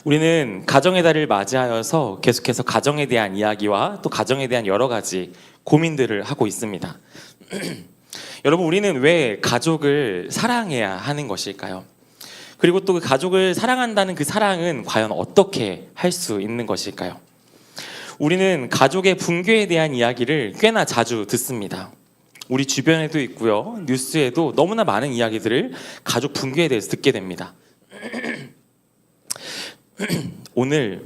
우리는 가정의 달을 맞이하여서 계속해서 가정에 대한 이야기와 또 가정에 대한 여러 가지 고민들을 하고 있습니다. 여러분, 우리는 왜 가족을 사랑해야 하는 것일까요? 그리고 또 그 가족을 사랑한다는 그 사랑은 과연 어떻게 할 수 있는 것일까요? 우리는 가족의 붕괴에 대한 이야기를 꽤나 자주 듣습니다. 우리 주변에도 있고요, 뉴스에도 너무나 많은 이야기들을 가족 붕괴에 대해서 듣게 됩니다. 오늘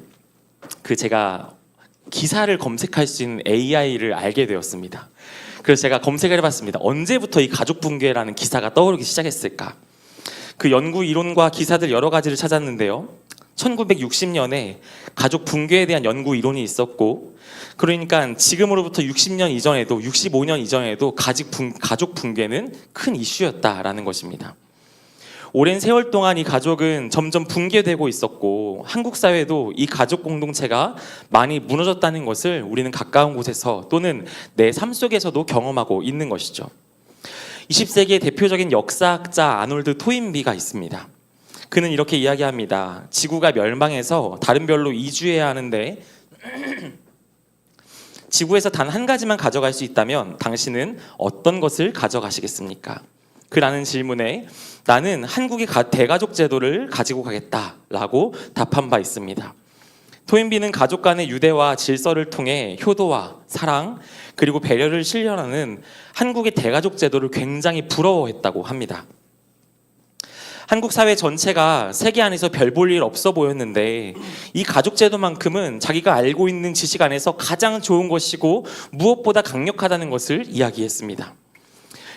제가 기사를 검색할 수 있는 AI를 알게 되었습니다. 그래서 제가 검색을 해봤습니다. 언제부터 이 가족 붕괴라는 기사가 떠오르기 시작했을까? 그 연구 이론과 기사들 여러 가지를 찾았는데요. 1960년에 가족 붕괴에 대한 연구 이론이 있었고, 그러니까 지금으로부터 60년 이전에도 65년 이전에도 가족 붕괴는 큰 이슈였다라는 것입니다. 오랜 세월 동안 이 가족은 점점 붕괴되고 있었고, 한국 사회도 이 가족 공동체가 많이 무너졌다는 것을 우리는 가까운 곳에서 또는 내 삶 속에서도 경험하고 있는 것이죠. 20세기의 대표적인 역사학자 아놀드 토인비가 있습니다. 그는 이렇게 이야기합니다. 지구가 멸망해서 다른 별로 이주해야 하는데 지구에서 단 한 가지만 가져갈 수 있다면 당신은 어떤 것을 가져가시겠습니까? 그라는 질문에 나는 한국의 대가족 제도를 가지고 가겠다라고 답한 바 있습니다. 토인비는 가족 간의 유대와 질서를 통해 효도와 사랑 그리고 배려를 실현하는 한국의 대가족 제도를 굉장히 부러워했다고 합니다. 한국 사회 전체가 세계 안에서 별 볼 일 없어 보였는데 이 가족 제도만큼은 자기가 알고 있는 지식 안에서 가장 좋은 것이고 무엇보다 강력하다는 것을 이야기했습니다.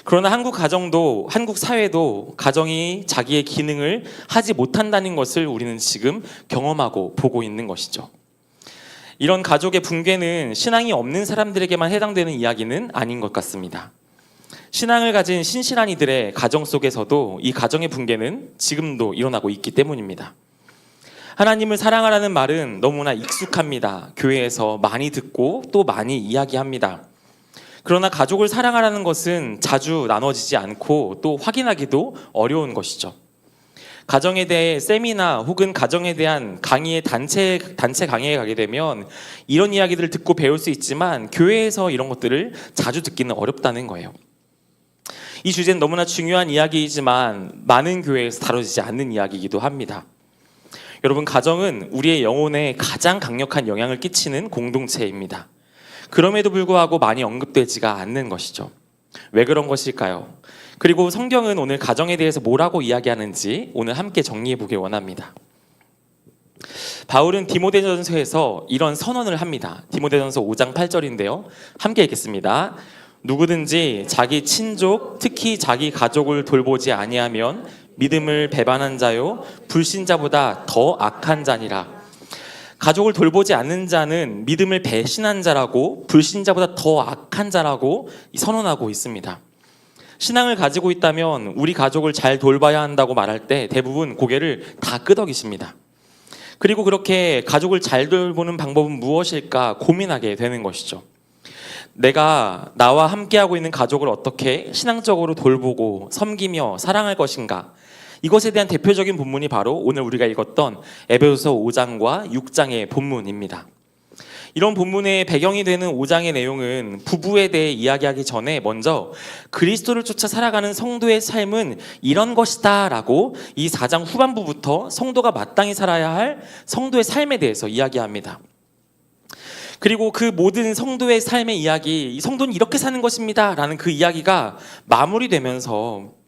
그러나 한국 가정도, 한국 사회도 가정이 자기의 기능을 하지 못한다는 것을 우리는 지금 경험하고 보고 있는 것이죠. 이런 가족의 붕괴는 신앙이 없는 사람들에게만 해당되는 이야기는 아닌 것 같습니다. 신앙을 가진 신실한 이들의 가정 속에서도 이 가정의 붕괴는 지금도 일어나고 있기 때문입니다. 하나님을 사랑하라는 말은 너무나 익숙합니다. 교회에서 많이 듣고 또 많이 이야기합니다. 그러나 가족을 사랑하라는 것은 자주 나눠지지 않고 또 확인하기도 어려운 것이죠. 가정에 대해 세미나 혹은 가정에 대한 강의의 단체 강의에 가게 되면 이런 이야기들을 듣고 배울 수 있지만 교회에서 이런 것들을 자주 듣기는 어렵다는 거예요. 이 주제는 너무나 중요한 이야기이지만 많은 교회에서 다뤄지지 않는 이야기이기도 합니다. 여러분, 가정은 우리의 영혼에 가장 강력한 영향을 끼치는 공동체입니다. 그럼에도 불구하고 많이 언급되지가 않는 것이죠. 왜 그런 것일까요? 그리고 성경은 오늘 가정에 대해서 뭐라고 이야기하는지 오늘 함께 정리해 보길 원합니다. 바울은 디모데전서에서 이런 선언을 합니다. 디모데전서 5장 8절인데요. 함께 읽겠습니다. 누구든지 자기 친족, 특히 자기 가족을 돌보지 아니하면 믿음을 배반한 자요 불신자보다 더 악한 자니라. 가족을 돌보지 않는 자는 믿음을 배신한 자라고 불신자보다 더 악한 자라고 선언하고 있습니다. 신앙을 가지고 있다면 우리 가족을 잘 돌봐야 한다고 말할 때 대부분 고개를 다 끄덕이십니다. 그리고 그렇게 가족을 잘 돌보는 방법은 무엇일까 고민하게 되는 것이죠. 내가 나와 함께하고 있는 가족을 어떻게 신앙적으로 돌보고 섬기며 사랑할 것인가? 이것에 대한 대표적인 본문이 바로 오늘 우리가 읽었던 에베소서 5장과 6장의 본문입니다. 이런 본문의 배경이 되는 5장의 내용은 부부에 대해 이야기하기 전에 먼저 그리스도를 쫓아 살아가는 성도의 삶은 이런 것이다 라고 이 4장 후반부부터 성도가 마땅히 살아야 할 성도의 삶에 대해서 이야기합니다. 그리고 그 모든 성도의 삶의 이야기, 이 성도는 이렇게 사는 것입니다 라는 그 이야기가 마무리되면서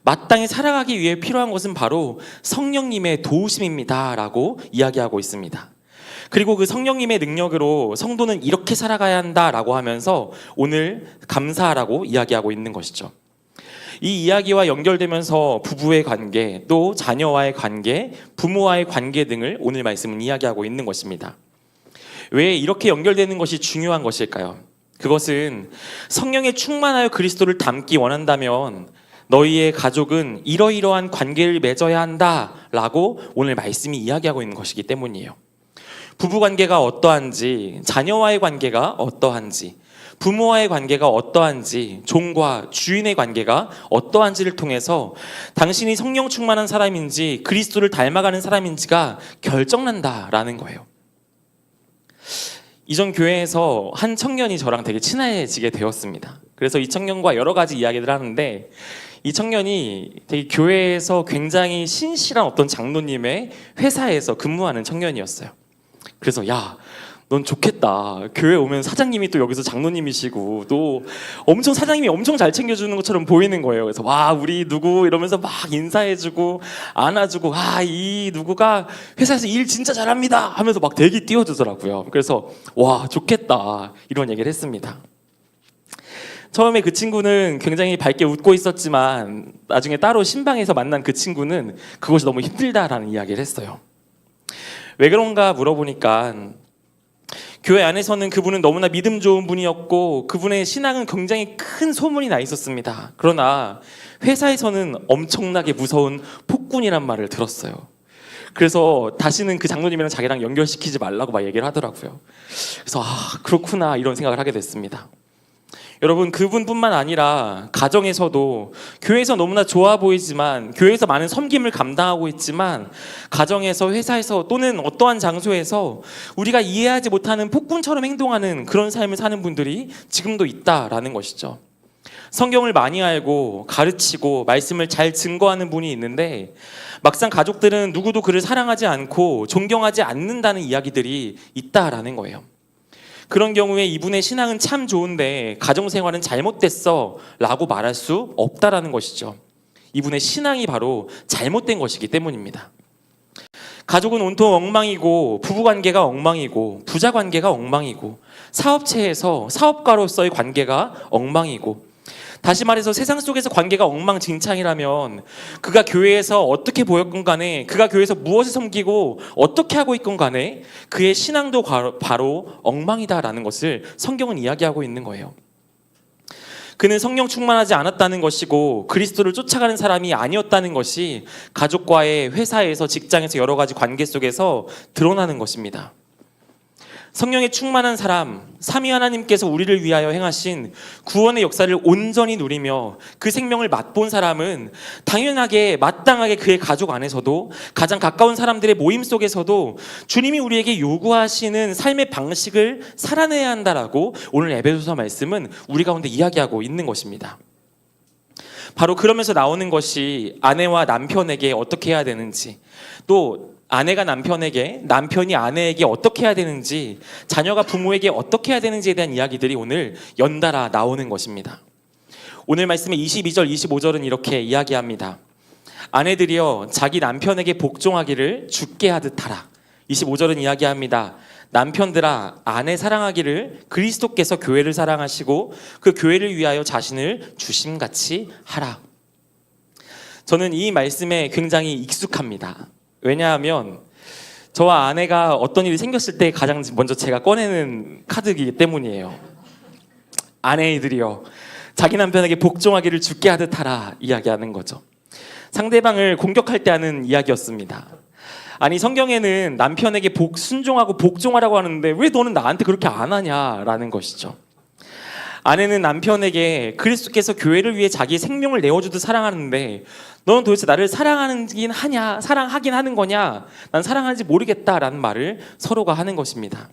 마땅히 살아가기 위해 필요한 것은 바로 성령님의 도우심입니다 라고 이야기하고 있습니다. 그리고 그 성령님의 능력으로 성도는 이렇게 살아가야 한다라고 하면서 오늘 감사하라고 이야기하고 있는 것이죠. 이 이야기와 연결되면서 부부의 관계, 또 자녀와의 관계, 부모와의 관계 등을 오늘 말씀은 이야기하고 있는 것입니다. 왜 이렇게 연결되는 것이 중요한 것일까요? 그것은 성령에 충만하여 그리스도를 닮기 원한다면 너희의 가족은 이러이러한 관계를 맺어야 한다라고 오늘 말씀이 이야기하고 있는 것이기 때문이에요. 부부관계가 어떠한지, 자녀와의 관계가 어떠한지, 부모와의 관계가 어떠한지, 종과 주인의 관계가 어떠한지를 통해서 당신이 성령 충만한 사람인지 그리스도를 닮아가는 사람인지가 결정난다라는 거예요. 이전 교회에서 한 청년이 저랑 되게 친해지게 되었습니다. 그래서 이 청년과 여러 가지 이야기를 하는데, 이 청년이 되게 교회에서 굉장히 신실한 어떤 장로님의 회사에서 근무하는 청년이었어요. 그래서 야, 넌 좋겠다. 교회 오면 사장님이 또 여기서 장로님이시고 또 엄청 사장님이 엄청 잘 챙겨주는 것처럼 보이는 거예요. 그래서 와, 우리 누구 이러면서 막 인사해주고 안아주고, 이 누구가 회사에서 일 진짜 잘합니다 하면서 막 대기 띄워주더라고요. 그래서 와, 좋겠다 이런 얘기를 했습니다. 처음에 그 친구는 굉장히 밝게 웃고 있었지만 나중에 따로 신방에서 만난 그 친구는 그것이 너무 힘들다라는 이야기를 했어요. 왜 그런가 물어보니까 교회 안에서는 그분은 너무나 믿음 좋은 분이었고 그분의 신앙은 굉장히 큰 소문이 나 있었습니다. 그러나 회사에서는 엄청나게 무서운 폭군이란 말을 들었어요. 그래서 다시는 그 장로님이랑 자기랑 연결시키지 말라고 막 얘기를 하더라고요. 그래서 그렇구나 이런 생각을 하게 됐습니다. 여러분, 그분뿐만 아니라 가정에서도 교회에서 너무나 좋아 보이지만, 교회에서 많은 섬김을 감당하고 있지만 가정에서, 회사에서 또는 어떠한 장소에서 우리가 이해하지 못하는 폭군처럼 행동하는 그런 삶을 사는 분들이 지금도 있다라는 것이죠. 성경을 많이 알고 가르치고 말씀을 잘 증거하는 분이 있는데 막상 가족들은 누구도 그를 사랑하지 않고 존경하지 않는다는 이야기들이 있다라는 거예요. 그런 경우에 이분의 신앙은 참 좋은데 가정생활은 잘못됐어 라고 말할 수 없다라는 것이죠. 이분의 신앙이 바로 잘못된 것이기 때문입니다. 가족은 온통 엉망이고, 부부관계가 엉망이고, 부자관계가 엉망이고, 사업체에서 사업가로서의 관계가 엉망이고, 다시 말해서 세상 속에서 관계가 엉망진창이라면 그가 교회에서 어떻게 보였건 간에, 그가 교회에서 무엇을 섬기고 어떻게 하고 있건 간에 그의 신앙도 바로 엉망이다라는 것을 성경은 이야기하고 있는 거예요. 그는 성령 충만하지 않았다는 것이고 그리스도를 쫓아가는 사람이 아니었다는 것이 가족과의, 회사에서, 직장에서 여러 가지 관계 속에서 드러나는 것입니다. 성령에 충만한 사람, 삼위 하나님께서 우리를 위하여 행하신 구원의 역사를 온전히 누리며 그 생명을 맛본 사람은 당연하게, 마땅하게 그의 가족 안에서도, 가장 가까운 사람들의 모임 속에서도 주님이 우리에게 요구하시는 삶의 방식을 살아내야 한다라고 오늘 에베소서 말씀은 우리 가운데 이야기하고 있는 것입니다. 바로 그러면서 나오는 것이 아내와 남편에게 어떻게 해야 되는지, 또 아내가 남편에게, 남편이 아내에게 어떻게 해야 되는지, 자녀가 부모에게 어떻게 해야 되는지에 대한 이야기들이 오늘 연달아 나오는 것입니다. 오늘 말씀의 22절, 25절은 이렇게 이야기합니다. 아내들이여 자기 남편에게 복종하기를 주께 하듯 하라. 25절은 이야기합니다. 남편들아 아내 사랑하기를 그리스도께서 교회를 사랑하시고 그 교회를 위하여 자신을 주심같이 하라. 저는 이 말씀에 굉장히 익숙합니다. 왜냐하면 저와 아내가 어떤 일이 생겼을 때 가장 먼저 제가 꺼내는 카드이기 때문이에요. 아내들이여 자기 남편에게 복종하기를 주께 하듯 하라 이야기하는 거죠. 상대방을 공격할 때 하는 이야기였습니다. 아니, 성경에는 남편에게 순종하고 복종하라고 하는데 왜 너는 나한테 그렇게 안 하냐라는 것이죠. 아내는 남편에게 그리스도께서 교회를 위해 자기 생명을 내어주듯 사랑하는데 너는 도대체 나를 사랑하긴 하냐, 사랑하긴 하는 거냐, 난 사랑하는지 모르겠다라는 말을 서로가 하는 것입니다.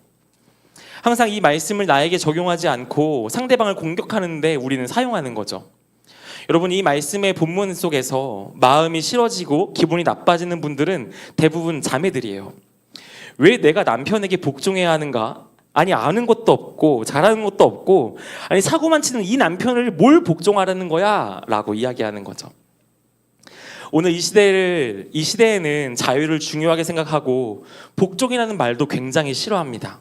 항상 이 말씀을 나에게 적용하지 않고 상대방을 공격하는데 우리는 사용하는 거죠. 여러분, 이 말씀의 본문 속에서 마음이 싫어지고 기분이 나빠지는 분들은 대부분 자매들이에요. 왜 내가 남편에게 복종해야 하는가? 아니, 아는 것도 없고 잘하는 것도 없고, 아니 사고만 치는 이 남편을 뭘 복종하라는 거야? 라고 이야기하는 거죠. 오늘 이 시대에는 자유를 중요하게 생각하고 복종이라는 말도 굉장히 싫어합니다.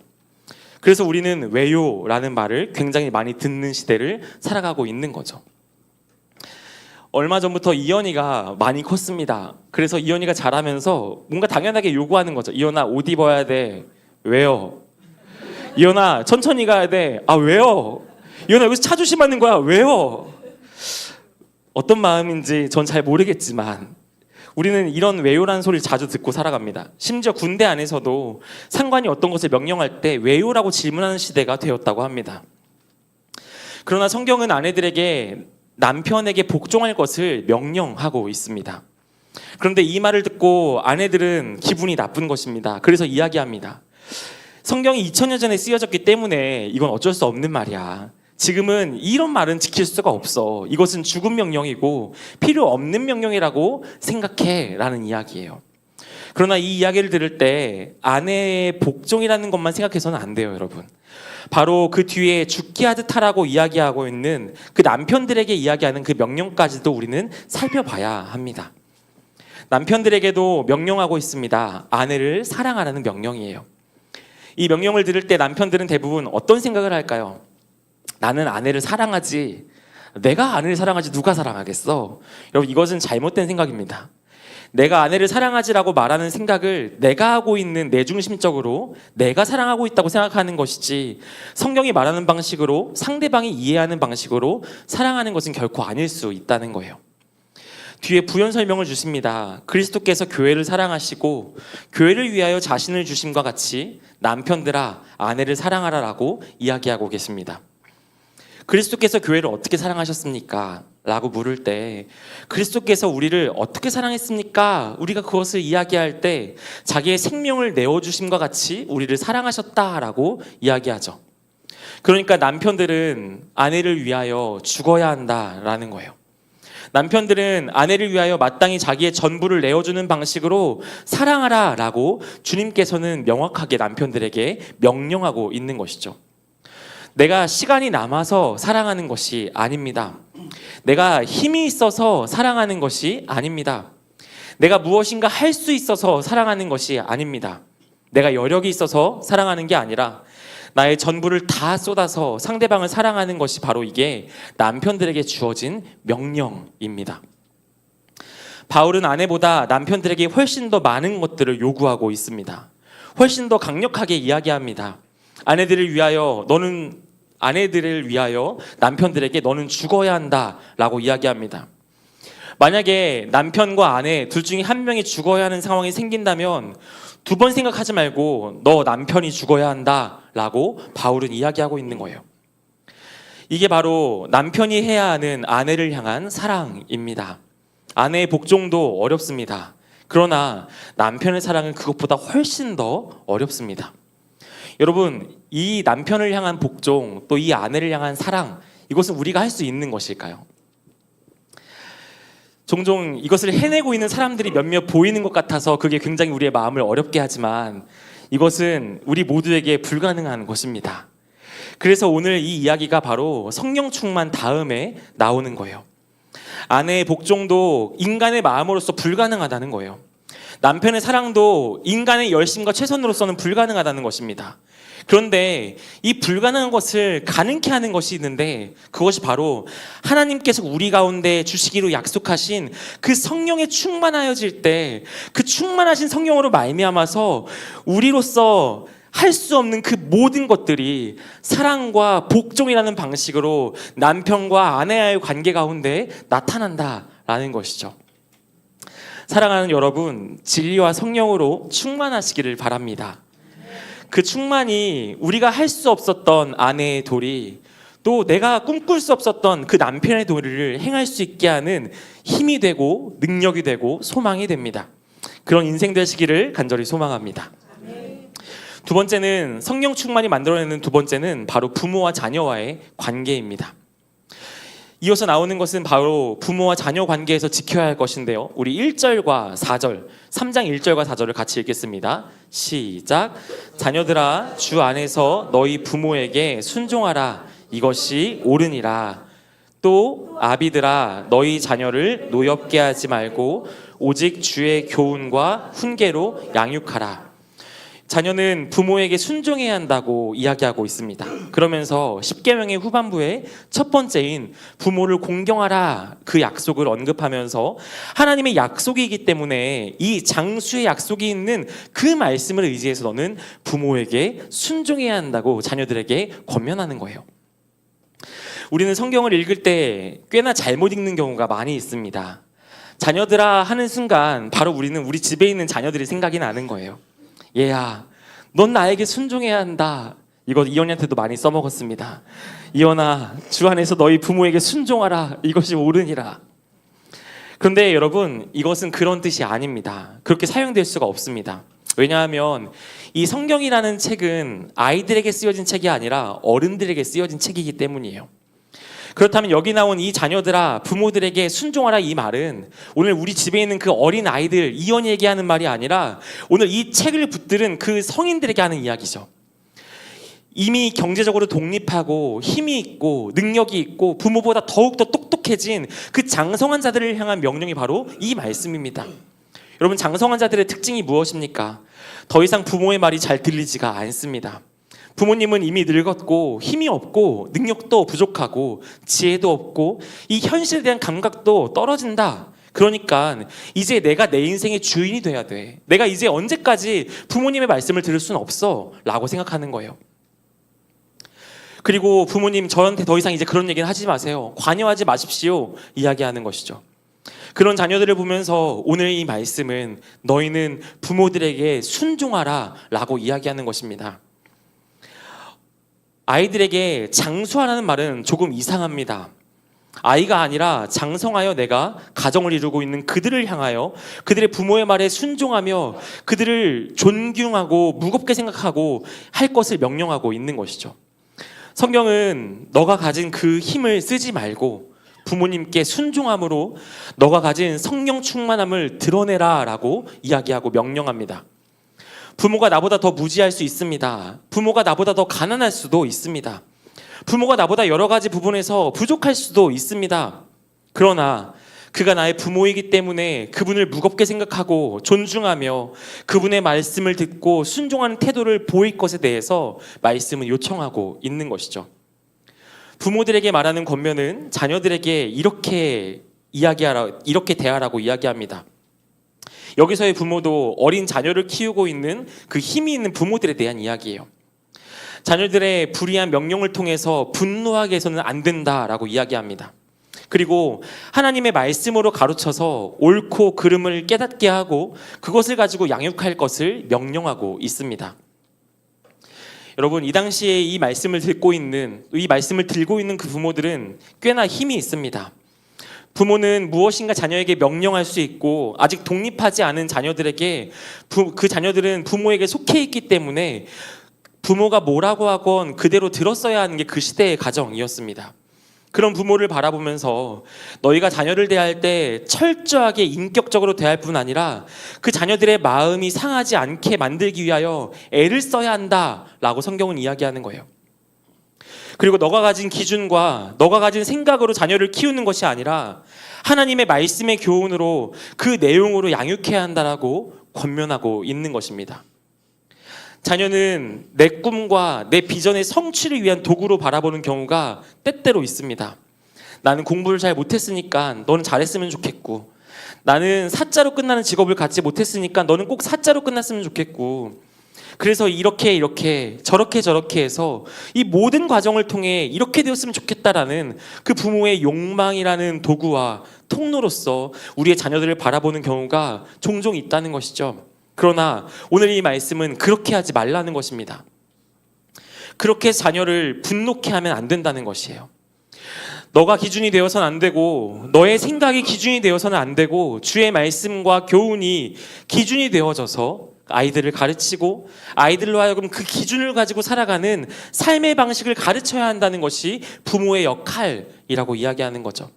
그래서 우리는 왜요라는 말을 굉장히 많이 듣는 시대를 살아가고 있는 거죠. 얼마 전부터 이현이가 많이 컸습니다. 그래서 이현이가 자라면서 뭔가 당연하게 요구하는 거죠. 이현아, 옷 입어야 돼. 왜요? 이현아, 천천히 가야 돼. 아, 왜요? 이현아, 여기서 차 조심하는 거야. 왜요? 어떤 마음인지 전 잘 모르겠지만 우리는 이런 왜요라는 소리를 자주 듣고 살아갑니다. 심지어 군대 안에서도 상관이 어떤 것을 명령할 때 왜요라고 질문하는 시대가 되었다고 합니다. 그러나 성경은 아내들에게 남편에게 복종할 것을 명령하고 있습니다. 그런데 이 말을 듣고 아내들은 기분이 나쁜 것입니다. 그래서 이야기합니다. 성경이 2000년 전에 쓰여졌기 때문에 이건 어쩔 수 없는 말이야. 지금은 이런 말은 지킬 수가 없어. 이것은 죽은 명령이고 필요 없는 명령이라고 생각해 라는 이야기예요. 그러나 이 이야기를 들을 때 아내의 복종이라는 것만 생각해서는 안 돼요, 여러분. 바로 그 뒤에 죽게 하듯 하라고 이야기하고 있는 그 남편들에게 이야기하는 그 명령까지도 우리는 살펴봐야 합니다. 남편들에게도 명령하고 있습니다. 아내를 사랑하라는 명령이에요. 이 명령을 들을 때 남편들은 대부분 어떤 생각을 할까요? 나는 아내를 사랑하지, 내가 아내를 사랑하지 누가 사랑하겠어? 여러분, 이것은 잘못된 생각입니다. 내가 아내를 사랑하지라고 말하는 생각을 내가 하고 있는 내중심적으로 내가 사랑하고 있다고 생각하는 것이지, 성경이 말하는 방식으로 상대방이 이해하는 방식으로 사랑하는 것은 결코 아닐 수 있다는 거예요. 뒤에 부연 설명을 주십니다. 그리스도께서 교회를 사랑하시고 교회를 위하여 자신을 주심과 같이 남편들아 아내를 사랑하라라고 이야기하고 계십니다. 그리스도께서 교회를 어떻게 사랑하셨습니까? 라고 물을 때 그리스도께서 우리를 어떻게 사랑했습니까? 우리가 그것을 이야기할 때 자기의 생명을 내어주심과 같이 우리를 사랑하셨다라고 이야기하죠. 그러니까 남편들은 아내를 위하여 죽어야 한다라는 거예요. 남편들은 아내를 위하여 마땅히 자기의 전부를 내어주는 방식으로 사랑하라 라고 주님께서는 명확하게 남편들에게 명령하고 있는 것이죠. 내가 시간이 남아서 사랑하는 것이 아닙니다. 내가 힘이 있어서 사랑하는 것이 아닙니다. 내가 무엇인가 할 수 있어서 사랑하는 것이 아닙니다. 내가 여력이 있어서 사랑하는 게 아니라 나의 전부를 다 쏟아서 상대방을 사랑하는 것이 바로 이게 남편들에게 주어진 명령입니다. 바울은 아내보다 남편들에게 훨씬 더 많은 것들을 요구하고 있습니다. 훨씬 더 강력하게 이야기합니다. 아내들을 위하여 남편들에게 너는 죽어야 한다라고 이야기합니다. 만약에 남편과 아내 둘 중에 한 명이 죽어야 하는 상황이 생긴다면 두 번 생각하지 말고 너 남편이 죽어야 한다라고 바울은 이야기하고 있는 거예요. 이게 바로 남편이 해야 하는 아내를 향한 사랑입니다. 아내의 복종도 어렵습니다. 그러나 남편의 사랑은 그것보다 훨씬 더 어렵습니다. 여러분, 이 남편을 향한 복종, 또 이 아내를 향한 사랑, 이것은 우리가 할 수 있는 것일까요? 종종 이것을 해내고 있는 사람들이 몇몇 보이는 것 같아서 그게 굉장히 우리의 마음을 어렵게 하지만 이것은 우리 모두에게 불가능한 것입니다. 그래서 오늘 이 이야기가 바로 성령 충만 다음에 나오는 거예요. 아내의 복종도 인간의 마음으로서 불가능하다는 거예요. 남편의 사랑도 인간의 열심과 최선으로서는 불가능하다는 것입니다. 그런데 이 불가능한 것을 가능케 하는 것이 있는데 그것이 바로 하나님께서 우리 가운데 주시기로 약속하신 그 성령에 충만하여질 때 그 충만하신 성령으로 말미암아서 우리로서 할 수 없는 그 모든 것들이 사랑과 복종이라는 방식으로 남편과 아내와의 관계 가운데 나타난다라는 것이죠. 사랑하는 여러분, 진리와 성령으로 충만하시기를 바랍니다. 그 충만이 우리가 할 수 없었던 아내의 도리, 또 내가 꿈꿀 수 없었던 그 남편의 도리를 행할 수 있게 하는 힘이 되고 능력이 되고 소망이 됩니다. 그런 인생 되시기를 간절히 소망합니다. 두 번째는, 성령 충만이 만들어내는 두 번째는 바로 부모와 자녀와의 관계입니다. 이어서 나오는 것은 바로 부모와 자녀 관계에서 지켜야 할 것인데요. 우리 1절과 4절, 3장 1절과 4절을 같이 읽겠습니다. 시작. 자녀들아, 주 안에서 너희 부모에게 순종하라. 이것이 옳으니라. 또 아비들아, 너희 자녀를 노엽게 하지 말고 오직 주의 교훈과 훈계로 양육하라. 자녀는 부모에게 순종해야 한다고 이야기하고 있습니다. 그러면서 십계명의 후반부에 첫 번째인 부모를 공경하라, 그 약속을 언급하면서 하나님의 약속이기 때문에 이 장수의 약속이 있는 그 말씀을 의지해서 너는 부모에게 순종해야 한다고 자녀들에게 권면하는 거예요. 우리는 성경을 읽을 때 꽤나 잘못 읽는 경우가 많이 있습니다. 자녀들아 하는 순간 바로 우리는 우리 집에 있는 자녀들이 생각이 나는 거예요. 얘야, 넌 나에게 순종해야 한다. 이거 이언이한테도 많이 써먹었습니다. 이언아, 주 안에서 너희 부모에게 순종하라. 이것이 옳으니라. 그런데 여러분, 이것은 그런 뜻이 아닙니다. 그렇게 사용될 수가 없습니다. 왜냐하면 이 성경이라는 책은 아이들에게 쓰여진 책이 아니라 어른들에게 쓰여진 책이기 때문이에요. 그렇다면 여기 나온 이 자녀들아 부모들에게 순종하라 이 말은 오늘 우리 집에 있는 그 어린 아이들 이언이에게 하는 말이 아니라 오늘 이 책을 붙들은 그 성인들에게 하는 이야기죠. 이미 경제적으로 독립하고 힘이 있고 능력이 있고 부모보다 더욱더 똑똑해진 그 장성한 자들을 향한 명령이 바로 이 말씀입니다. 여러분, 장성한 자들의 특징이 무엇입니까? 더 이상 부모의 말이 잘 들리지가 않습니다. 부모님은 이미 늙었고 힘이 없고 능력도 부족하고 지혜도 없고 이 현실에 대한 감각도 떨어진다. 그러니까 이제 내가 내 인생의 주인이 돼야 돼. 내가 이제 언제까지 부모님의 말씀을 들을 수는 없어 라고 생각하는 거예요. 그리고 부모님, 저한테 더 이상 이제 그런 얘기는 하지 마세요. 관여하지 마십시오. 이야기하는 것이죠. 그런 자녀들을 보면서 오늘 이 말씀은 너희는 부모들에게 순종하라 라고 이야기하는 것입니다. 아이들에게 장수하라는 말은 조금 이상합니다. 아이가 아니라 장성하여 내가 가정을 이루고 있는 그들을 향하여 그들의 부모의 말에 순종하며 그들을 존경하고 무겁게 생각하고 할 것을 명령하고 있는 것이죠. 성경은 너가 가진 그 힘을 쓰지 말고 부모님께 순종함으로 너가 가진 성령 충만함을 드러내라 라고 이야기하고 명령합니다. 부모가 나보다 더 무지할 수 있습니다. 부모가 나보다 더 가난할 수도 있습니다. 부모가 나보다 여러 가지 부분에서 부족할 수도 있습니다. 그러나 그가 나의 부모이기 때문에 그분을 무겁게 생각하고 존중하며 그분의 말씀을 듣고 순종하는 태도를 보일 것에 대해서 말씀은 요청하고 있는 것이죠. 부모들에게 말하는 권면은 자녀들에게 이렇게 대하라고 이야기합니다. 여기서의 부모도 어린 자녀를 키우고 있는 그 힘이 있는 부모들에 대한 이야기예요. 자녀들의 불의한 명령을 통해서 분노하게 해서는 안 된다라고 이야기합니다. 그리고 하나님의 말씀으로 가르쳐서 옳고 그름을 깨닫게 하고 그것을 가지고 양육할 것을 명령하고 있습니다. 여러분, 이 당시에 이 말씀을 들고 있는 그 부모들은 꽤나 힘이 있습니다. 부모는 무엇인가 자녀에게 명령할 수 있고 아직 독립하지 않은 자녀들에게 그 자녀들은 부모에게 속해 있기 때문에 부모가 뭐라고 하건 그대로 들었어야 하는 게 그 시대의 가정이었습니다. 그런 부모를 바라보면서 너희가 자녀를 대할 때 철저하게 인격적으로 대할 뿐 아니라 그 자녀들의 마음이 상하지 않게 만들기 위하여 애를 써야 한다라고 성경은 이야기하는 거예요. 그리고 너가 가진 기준과 너가 가진 생각으로 자녀를 키우는 것이 아니라 하나님의 말씀의 교훈으로 그 내용으로 양육해야 한다라고 권면하고 있는 것입니다. 자녀는 내 꿈과 내 비전의 성취를 위한 도구로 바라보는 경우가 때때로 있습니다. 나는 공부를 잘 못했으니까 너는 잘했으면 좋겠고, 나는 사자로 끝나는 직업을 갖지 못했으니까 너는 꼭 사자로 끝났으면 좋겠고, 그래서 이렇게 저렇게 해서 이 모든 과정을 통해 이렇게 되었으면 좋겠다라는 그 부모의 욕망이라는 도구와 통로로서 우리의 자녀들을 바라보는 경우가 종종 있다는 것이죠. 그러나 오늘 이 말씀은 그렇게 하지 말라는 것입니다. 그렇게 자녀를 분노케 하면 안 된다는 것이에요. 너가 기준이 되어서는 안 되고 너의 생각이 기준이 되어서는 안 되고 주의 말씀과 교훈이 기준이 되어져서 아이들을 가르치고 아이들로 하여금 그 기준을 가지고 살아가는 삶의 방식을 가르쳐야 한다는 것이 부모의 역할이라고 이야기하는 거죠.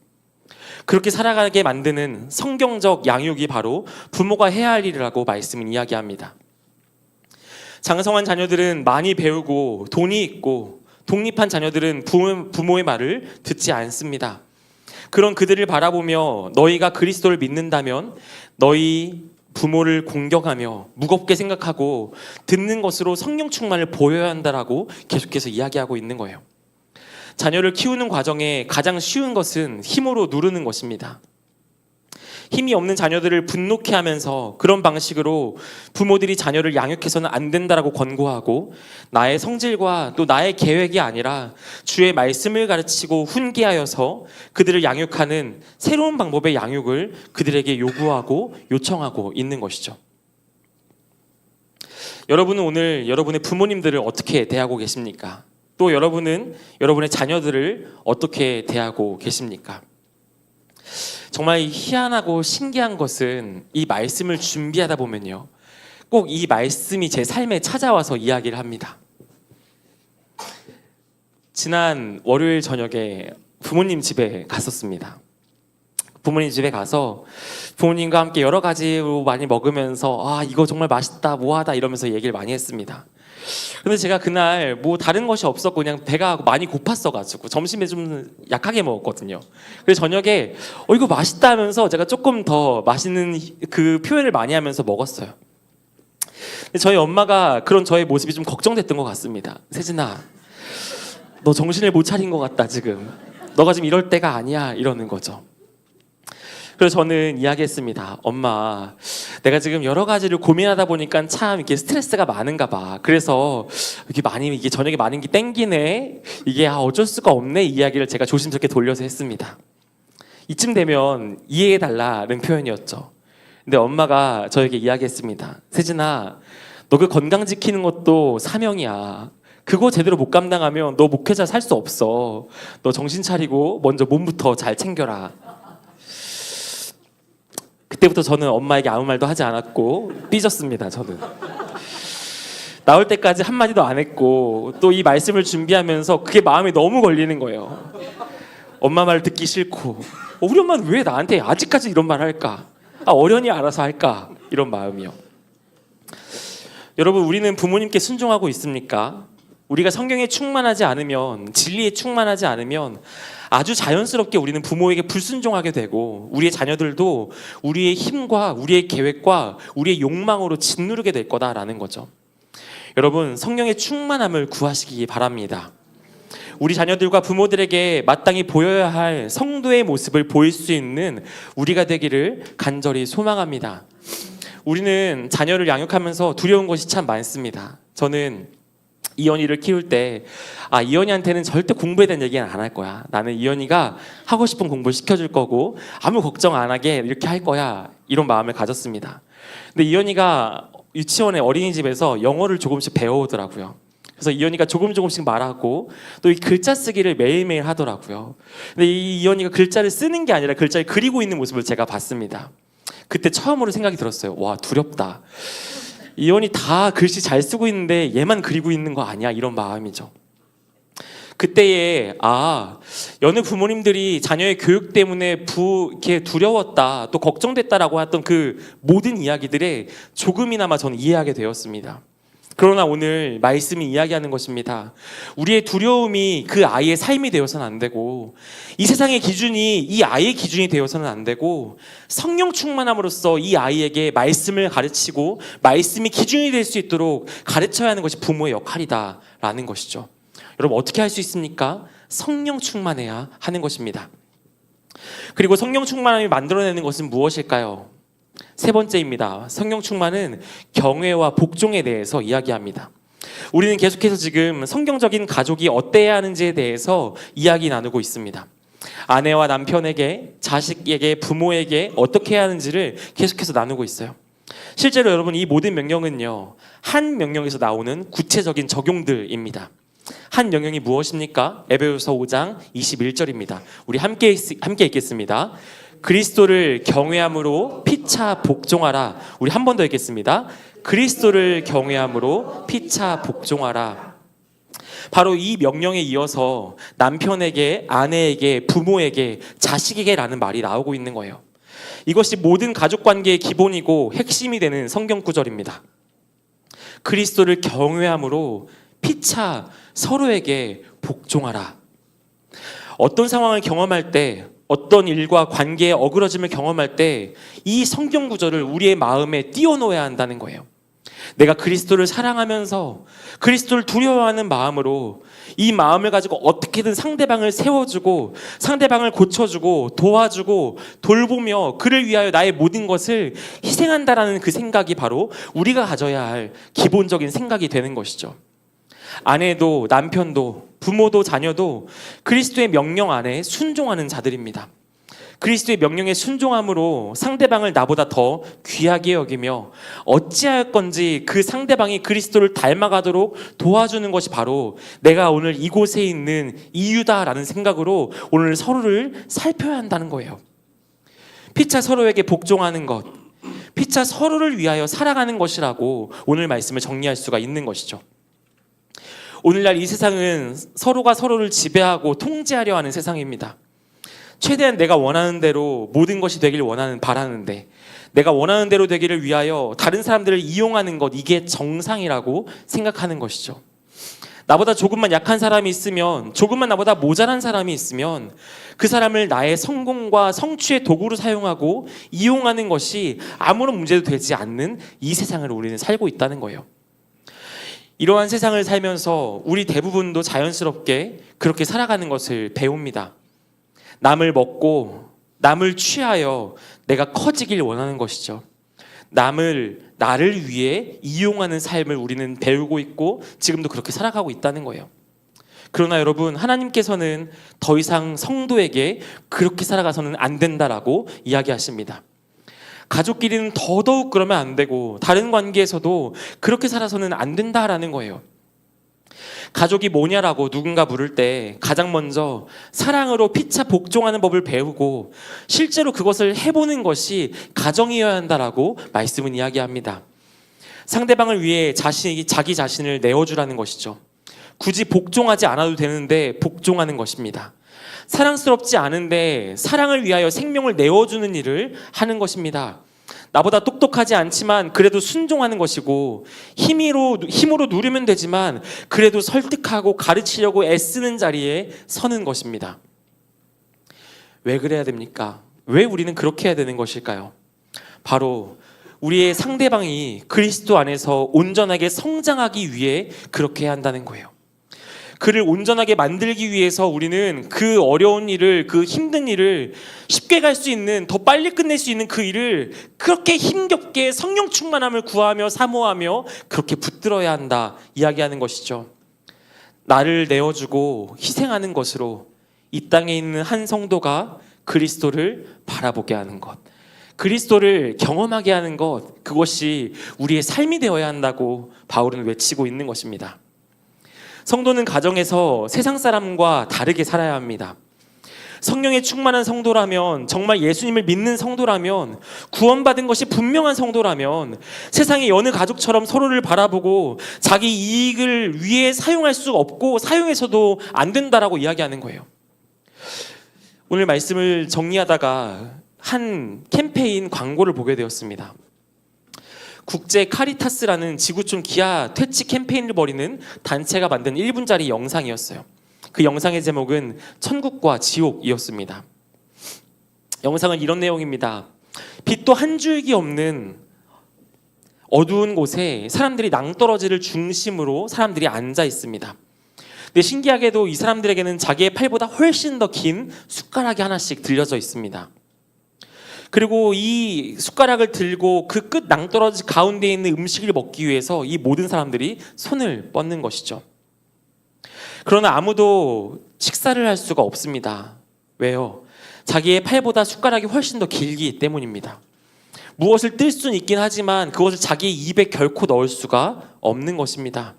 그렇게 살아가게 만드는 성경적 양육이 바로 부모가 해야 할 일이라고 말씀은 이야기합니다. 장성한 자녀들은 많이 배우고 돈이 있고 독립한 자녀들은 부모의 말을 듣지 않습니다. 그런 그들을 바라보며 너희가 그리스도를 믿는다면 너희 부모를 공경하며 무겁게 생각하고 듣는 것으로 성령 충만을 보여야 한다라고 계속해서 이야기하고 있는 거예요. 자녀를 키우는 과정에 가장 쉬운 것은 힘으로 누르는 것입니다. 힘이 없는 자녀들을 분노케 하면서 그런 방식으로 부모들이 자녀를 양육해서는 안 된다라고 권고하고 나의 성질과 또 나의 계획이 아니라 주의 말씀을 가르치고 훈계하여서 그들을 양육하는 새로운 방법의 양육을 그들에게 요구하고 요청하고 있는 것이죠. 여러분은 오늘 여러분의 부모님들을 어떻게 대하고 계십니까? 또 여러분은 여러분의 자녀들을 어떻게 대하고 계십니까? 정말 희한하고 신기한 것은 이 말씀을 준비하다 보면요, 꼭 이 말씀이 제 삶에 찾아와서 이야기를 합니다. 지난 월요일 저녁에 부모님 집에 갔었습니다. 부모님 집에 가서 부모님과 함께 여러 가지로 많이 먹으면서 이거 정말 맛있다, 뭐하다 이러면서 얘기를 많이 했습니다. 근데 제가 그날 뭐 다른 것이 없었고 그냥 배가 많이 고팠어가지고 점심에 좀 약하게 먹었거든요. 그래서 저녁에 이거 맛있다 하면서 제가 조금 더 맛있는 그 표현을 많이 하면서 먹었어요. 근데 저희 엄마가 그런 저의 모습이 좀 걱정됐던 것 같습니다. 세진아, 너 정신을 못 차린 것 같다 지금. 너가 지금 이럴 때가 아니야 이러는 거죠. 그래서 저는 이야기했습니다. 엄마, 내가 지금 여러 가지를 고민하다 보니까 참 이렇게 스트레스가 많은가 봐. 그래서 이게 저녁에 많은 게 땡기네. 이게 어쩔 수가 없네. 이 이야기를 제가 조심스럽게 돌려서 했습니다. 이쯤 되면 이해해달라는 표현이었죠. 근데 엄마가 저에게 이야기했습니다. 세진아, 너 그 건강 지키는 것도 사명이야. 그거 제대로 못 감당하면 너 목회자 살 수 없어. 너 정신 차리고 먼저 몸부터 잘 챙겨라. 그때부터 저는 엄마에게 아무 말도 하지 않았고 삐졌습니다. 저는 나올 때까지 한마디도 안 했고, 또 이 말씀을 준비하면서 그게 마음에 너무 걸리는 거예요. 엄마 말 듣기 싫고, 우리 엄마는 왜 나한테 아직까지 이런 말 할까? 어련히 알아서 할까? 이런 마음이요. 여러분, 우리는 부모님께 순종하고 있습니까? 우리가 성경에 충만하지 않으면, 진리에 충만하지 않으면 아주 자연스럽게 우리는 부모에게 불순종하게 되고, 우리의 자녀들도 우리의 힘과 우리의 계획과 우리의 욕망으로 짓누르게 될 거다라는 거죠. 여러분, 성령의 충만함을 구하시기 바랍니다. 우리 자녀들과 부모들에게 마땅히 보여야 할 성도의 모습을 보일 수 있는 우리가 되기를 간절히 소망합니다. 우리는 자녀를 양육하면서 두려운 것이 참 많습니다. 저는 이현이를 키울 때 이현이한테는 절대 공부에 대한 얘기는 안 할 거야. 나는 이현이가 하고 싶은 공부를 시켜줄 거고 아무 걱정 안 하게 이렇게 할 거야. 이런 마음을 가졌습니다. 근데 이현이가 유치원의 어린이집에서 영어를 조금씩 배워오더라고요. 그래서 이현이가 조금씩 말하고 또 이 글자 쓰기를 매일매일 하더라고요. 근데 이 이현이가 글자를 쓰는 게 아니라 글자를 그리고 있는 모습을 제가 봤습니다. 그때 처음으로 생각이 들었어요. 와, 두렵다. 이현이 다 글씨 잘 쓰고 있는데 얘만 그리고 있는 거 아니야? 이런 마음이죠. 그때에 여느 부모님들이 자녀의 교육 때문에 이렇게 두려웠다, 또 걱정됐다라고 했던 그 모든 이야기들에 조금이나마 저는 이해하게 되었습니다. 그러나 오늘 말씀이 이야기하는 것입니다. 우리의 두려움이 그 아이의 삶이 되어서는 안 되고, 이 세상의 기준이 이 아이의 기준이 되어서는 안 되고, 성령 충만함으로써 이 아이에게 말씀을 가르치고 말씀이 기준이 될 수 있도록 가르쳐야 하는 것이 부모의 역할이다라는 것이죠. 여러분, 어떻게 할 수 있습니까? 성령 충만해야 하는 것입니다. 그리고 성령 충만함이 만들어내는 것은 무엇일까요? 세 번째입니다. 성령 충만은 경외와 복종에 대해서 이야기합니다. 우리는 계속해서 지금 성경적인 가족이 어때야 하는지에 대해서 이야기 나누고 있습니다. 아내와 남편에게, 자식에게, 부모에게 어떻게 해야 하는지를 계속해서 나누고 있어요. 실제로 여러분, 이 모든 명령은요, 한 명령에서 나오는 구체적인 적용들입니다. 한 명령이 무엇입니까? 에베소서 5장 21절입니다. 우리 함께 읽겠습니다. 그리스도를 경외함으로 피차 복종하라. 우리 한 번 더 읽겠습니다. 그리스도를 경외함으로 피차 복종하라. 바로 이 명령에 이어서 남편에게, 아내에게, 부모에게, 자식에게라는 말이 나오고 있는 거예요. 이것이 모든 가족관계의 기본이고 핵심이 되는 성경 구절입니다. 그리스도를 경외함으로 피차 서로에게 복종하라. 어떤 상황을 경험할 때, 어떤 일과 관계의 어그러짐을 경험할 때 이 성경 구절을 우리의 마음에 띄워놓아야 한다는 거예요. 내가 그리스도를 사랑하면서 그리스도를 두려워하는 마음으로 이 마음을 가지고 어떻게든 상대방을 세워주고 상대방을 고쳐주고 도와주고 돌보며 그를 위하여 나의 모든 것을 희생한다라는 그 생각이 바로 우리가 가져야 할 기본적인 생각이 되는 것이죠. 아내도 남편도 부모도 자녀도 그리스도의 명령 안에 순종하는 자들입니다. 그리스도의 명령에 순종함으로 상대방을 나보다 더 귀하게 여기며 어찌하였건지 그 상대방이 그리스도를 닮아가도록 도와주는 것이 바로 내가 오늘 이곳에 있는 이유다라는 생각으로 오늘 서로를 살펴야 한다는 거예요. 피차 서로에게 복종하는 것, 피차 서로를 위하여 살아가는 것이라고 오늘 말씀을 정리할 수가 있는 것이죠. 오늘날 이 세상은 서로가 서로를 지배하고 통제하려 하는 세상입니다. 최대한 내가 원하는 대로 모든 것이 되길 바라는데 내가 원하는 대로 되기를 위하여 다른 사람들을 이용하는 것, 이게 정상이라고 생각하는 것이죠. 나보다 조금만 약한 사람이 있으면, 조금만 나보다 모자란 사람이 있으면 그 사람을 나의 성공과 성취의 도구로 사용하고 이용하는 것이 아무런 문제도 되지 않는 이 세상을 우리는 살고 있다는 거예요. 이러한 세상을 살면서 우리 대부분도 자연스럽게 그렇게 살아가는 것을 배웁니다. 남을 먹고 남을 취하여 내가 커지길 원하는 것이죠. 나를 위해 이용하는 삶을 우리는 배우고 있고 지금도 그렇게 살아가고 있다는 거예요. 그러나 여러분, 하나님께서는 더 이상 성도에게 그렇게 살아가서는 안 된다라고 이야기하십니다. 가족끼리는 더더욱 그러면 안 되고 다른 관계에서도 그렇게 살아서는 안 된다라는 거예요. 가족이 뭐냐라고 누군가 물을 때 가장 먼저 사랑으로 피차 복종하는 법을 배우고 실제로 그것을 해보는 것이 가정이어야 한다라고 말씀은 이야기합니다. 상대방을 위해 자기 자신을 내어주라는 것이죠. 굳이 복종하지 않아도 되는데 복종하는 것입니다. 사랑스럽지 않은데 사랑을 위하여 생명을 내어주는 일을 하는 것입니다. 나보다 똑똑하지 않지만 그래도 순종하는 것이고 힘으로 누르면 되지만 그래도 설득하고 가르치려고 애쓰는 자리에 서는 것입니다. 왜 그래야 됩니까? 왜 우리는 그렇게 해야 되는 것일까요? 바로 우리의 상대방이 그리스도 안에서 온전하게 성장하기 위해 그렇게 해야 한다는 거예요. 그를 온전하게 만들기 위해서 우리는 그 어려운 일을, 그 힘든 일을 쉽게 갈 수 있는, 더 빨리 끝낼 수 있는 그 일을 그렇게 힘겹게 성령 충만함을 구하며 사모하며 그렇게 붙들어야 한다 이야기하는 것이죠. 나를 내어주고 희생하는 것으로 이 땅에 있는 한 성도가 그리스도를 바라보게 하는 것, 그리스도를 경험하게 하는 것, 그것이 우리의 삶이 되어야 한다고 바울은 외치고 있는 것입니다. 성도는 가정에서 세상 사람과 다르게 살아야 합니다. 성령에 충만한 성도라면, 정말 예수님을 믿는 성도라면, 구원받은 것이 분명한 성도라면 세상의 여느 가족처럼 서로를 바라보고 자기 이익을 위해 사용할 수 없고 사용해서도 안 된다라고 이야기하는 거예요. 오늘 말씀을 정리하다가 한 캠페인 광고를 보게 되었습니다. 국제 카리타스라는 지구촌 기아 퇴치 캠페인을 벌이는 단체가 만든 1분짜리 영상이었어요. 그 영상의 제목은 천국과 지옥이었습니다. 영상은 이런 내용입니다. 빛도 한 줄기 없는 어두운 곳에 사람들이 낭떠러지를 중심으로 사람들이 앉아 있습니다. 근데 신기하게도 이 사람들에게는 자기의 팔보다 훨씬 더 긴 숟가락이 하나씩 들려져 있습니다. 그리고 이 숟가락을 들고 그 끝 낭떠러지 가운데 있는 음식을 먹기 위해서 이 모든 사람들이 손을 뻗는 것이죠. 그러나 아무도 식사를 할 수가 없습니다. 왜요? 자기의 팔보다 숟가락이 훨씬 더 길기 때문입니다. 무엇을 뜰 수는 있긴 하지만 그것을 자기 입에 결코 넣을 수가 없는 것입니다.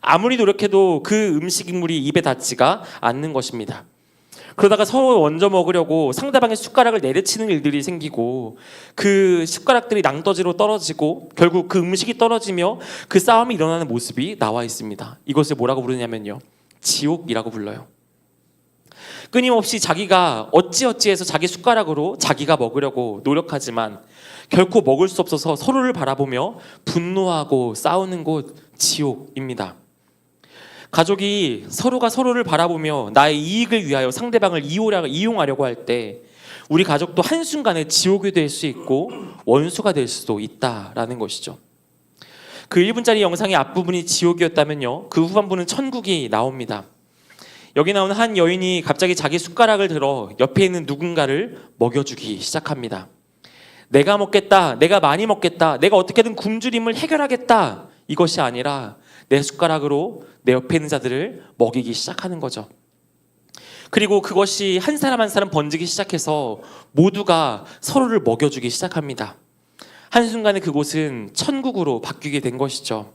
아무리 노력해도 그 음식물이 입에 닿지가 않는 것입니다. 그러다가 서로 먼저 먹으려고 상대방의 숟가락을 내려치는 일들이 생기고 그 숟가락들이 낭떠지로 떨어지고 결국 그 음식이 떨어지며 그 싸움이 일어나는 모습이 나와 있습니다. 이것을 뭐라고 부르냐면요, 지옥이라고 불러요. 끊임없이 자기가 어찌어찌해서 자기 숟가락으로 자기가 먹으려고 노력하지만 결코 먹을 수 없어서 서로를 바라보며 분노하고 싸우는 곳, 지옥입니다. 가족이 서로가 서로를 바라보며 나의 이익을 위하여 상대방을 이용하려고 할 때 우리 가족도 한순간에 지옥이 될 수 있고 원수가 될 수도 있다라는 것이죠. 그 1분짜리 영상의 앞부분이 지옥이었다면요, 그 후반부는 천국이 나옵니다. 여기 나오는 한 여인이 갑자기 자기 숟가락을 들어 옆에 있는 누군가를 먹여주기 시작합니다. 내가 먹겠다, 내가 많이 먹겠다, 내가 어떻게든 굶주림을 해결하겠다, 이것이 아니라 내 숟가락으로 내 옆에 있는 자들을 먹이기 시작하는 거죠. 그리고 그것이 한 사람 한 사람 번지기 시작해서 모두가 서로를 먹여주기 시작합니다. 한순간에 그곳은 천국으로 바뀌게 된 것이죠.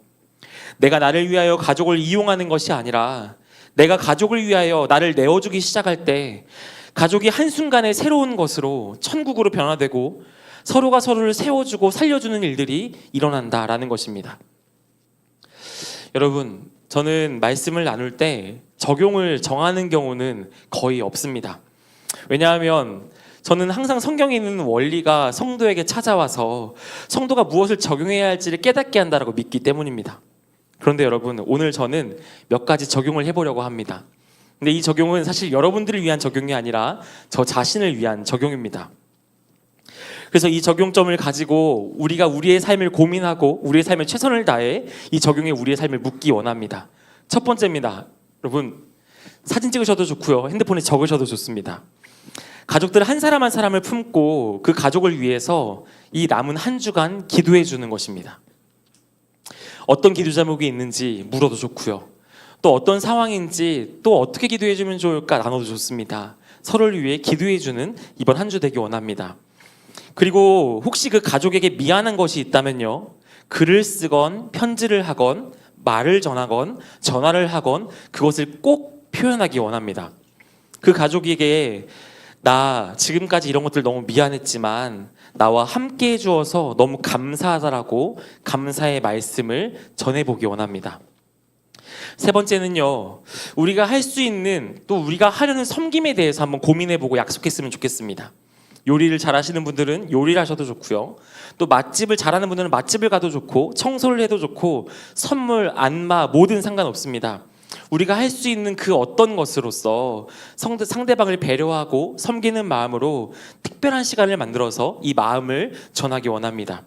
내가 나를 위하여 가족을 이용하는 것이 아니라 내가 가족을 위하여 나를 내어주기 시작할 때 가족이 한순간에 새로운 것으로 천국으로 변화되고 서로가 서로를 세워주고 살려주는 일들이 일어난다라는 것입니다. 여러분, 저는 말씀을 나눌 때 적용을 정하는 경우는 거의 없습니다. 왜냐하면 저는 항상 성경에 있는 원리가 성도에게 찾아와서 성도가 무엇을 적용해야 할지를 깨닫게 한다고 믿기 때문입니다. 그런데 여러분, 오늘 저는 몇 가지 적용을 해보려고 합니다. 근데 이 적용은 사실 여러분들을 위한 적용이 아니라 저 자신을 위한 적용입니다. 그래서 이 적용점을 가지고 우리가 우리의 삶을 고민하고 우리의 삶에 최선을 다해 이 적용에 우리의 삶을 묻기 원합니다. 첫 번째입니다. 여러분, 사진 찍으셔도 좋고요, 핸드폰에 적으셔도 좋습니다. 가족들 한 사람 한 사람을 품고 그 가족을 위해서 이 남은 한 주간 기도해 주는 것입니다. 어떤 기도 제목이 있는지 물어도 좋고요, 또 어떤 상황인지 또 어떻게 기도해 주면 좋을까 나눠도 좋습니다. 서로를 위해 기도해 주는 이번 한 주 되기 원합니다. 그리고 혹시 그 가족에게 미안한 것이 있다면요, 글을 쓰건 편지를 하건 말을 전하건 전화를 하건 그것을 꼭 표현하기 원합니다. 그 가족에게 나 지금까지 이런 것들 너무 미안했지만 나와 함께 해주어서 너무 감사하다라고 감사의 말씀을 전해보기 원합니다. 세 번째는요, 우리가 할 수 있는 또 우리가 하려는 섬김에 대해서 한번 고민해보고 약속했으면 좋겠습니다. 요리를 잘하시는 분들은 요리를 하셔도 좋고요, 또 맛집을 잘하는 분들은 맛집을 가도 좋고 청소를 해도 좋고 선물, 안마 뭐든 상관없습니다. 우리가 할 수 있는 그 어떤 것으로서 상대방을 배려하고 섬기는 마음으로 특별한 시간을 만들어서 이 마음을 전하기 원합니다.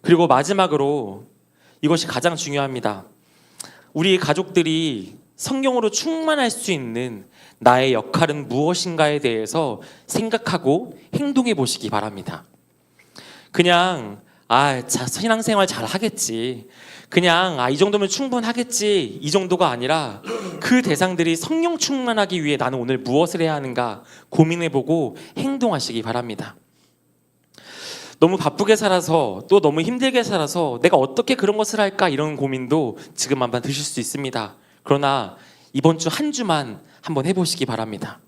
그리고 마지막으로 이것이 가장 중요합니다. 우리 가족들이 성경으로 충만할 수 있는 나의 역할은 무엇인가에 대해서 생각하고 행동해 보시기 바랍니다. 그냥 신앙생활 잘 하겠지, 그냥 이 정도면 충분하겠지, 이 정도가 아니라 그 대상들이 성령 충만하기 위해 나는 오늘 무엇을 해야 하는가 고민해보고 행동하시기 바랍니다. 너무 바쁘게 살아서 또 너무 힘들게 살아서 내가 어떻게 그런 것을 할까 이런 고민도 지금 한번 드실 수 있습니다. 그러나 이번 주 한 주만 한번 해보시기 바랍니다.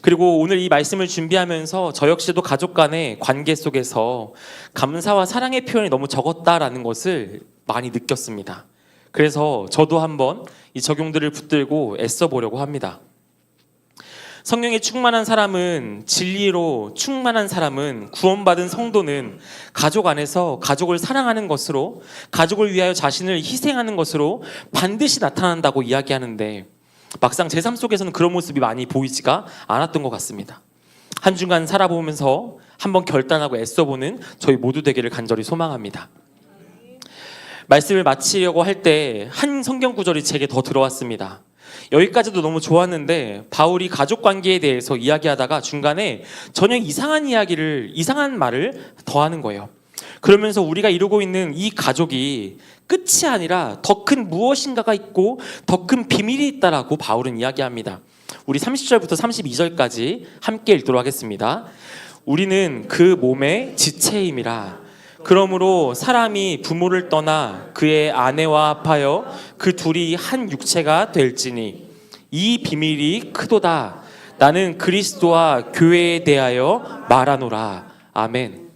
그리고 오늘 이 말씀을 준비하면서 저 역시도 가족 간의 관계 속에서 감사와 사랑의 표현이 너무 적었다라는 것을 많이 느꼈습니다. 그래서 저도 한번 이 적용들을 붙들고 애써 보려고 합니다. 성령에 충만한 사람은, 진리로 충만한 사람은, 구원받은 성도는 가족 안에서 가족을 사랑하는 것으로, 가족을 위하여 자신을 희생하는 것으로 반드시 나타난다고 이야기하는데 막상 제 삶 속에서는 그런 모습이 많이 보이지가 않았던 것 같습니다. 한 주간 살아보면서 한번 결단하고 애써보는 저희 모두 되기를 간절히 소망합니다. 말씀을 마치려고 할 때 한 성경 구절이 제게 더 들어왔습니다. 여기까지도 너무 좋았는데 바울이 가족 관계에 대해서 이야기하다가 중간에 전혀 이상한 말을 더하는 거예요. 그러면서 우리가 이루고 있는 이 가족이 끝이 아니라 더 큰 무엇인가가 있고 더 큰 비밀이 있다라고 바울은 이야기합니다. 우리 30절부터 32절까지 함께 읽도록 하겠습니다. 우리는 그 몸의 지체임이라. 그러므로 사람이 부모를 떠나 그의 아내와 합하여 그 둘이 한 육체가 될지니 이 비밀이 크도다. 나는 그리스도와 교회에 대하여 말하노라. 아멘.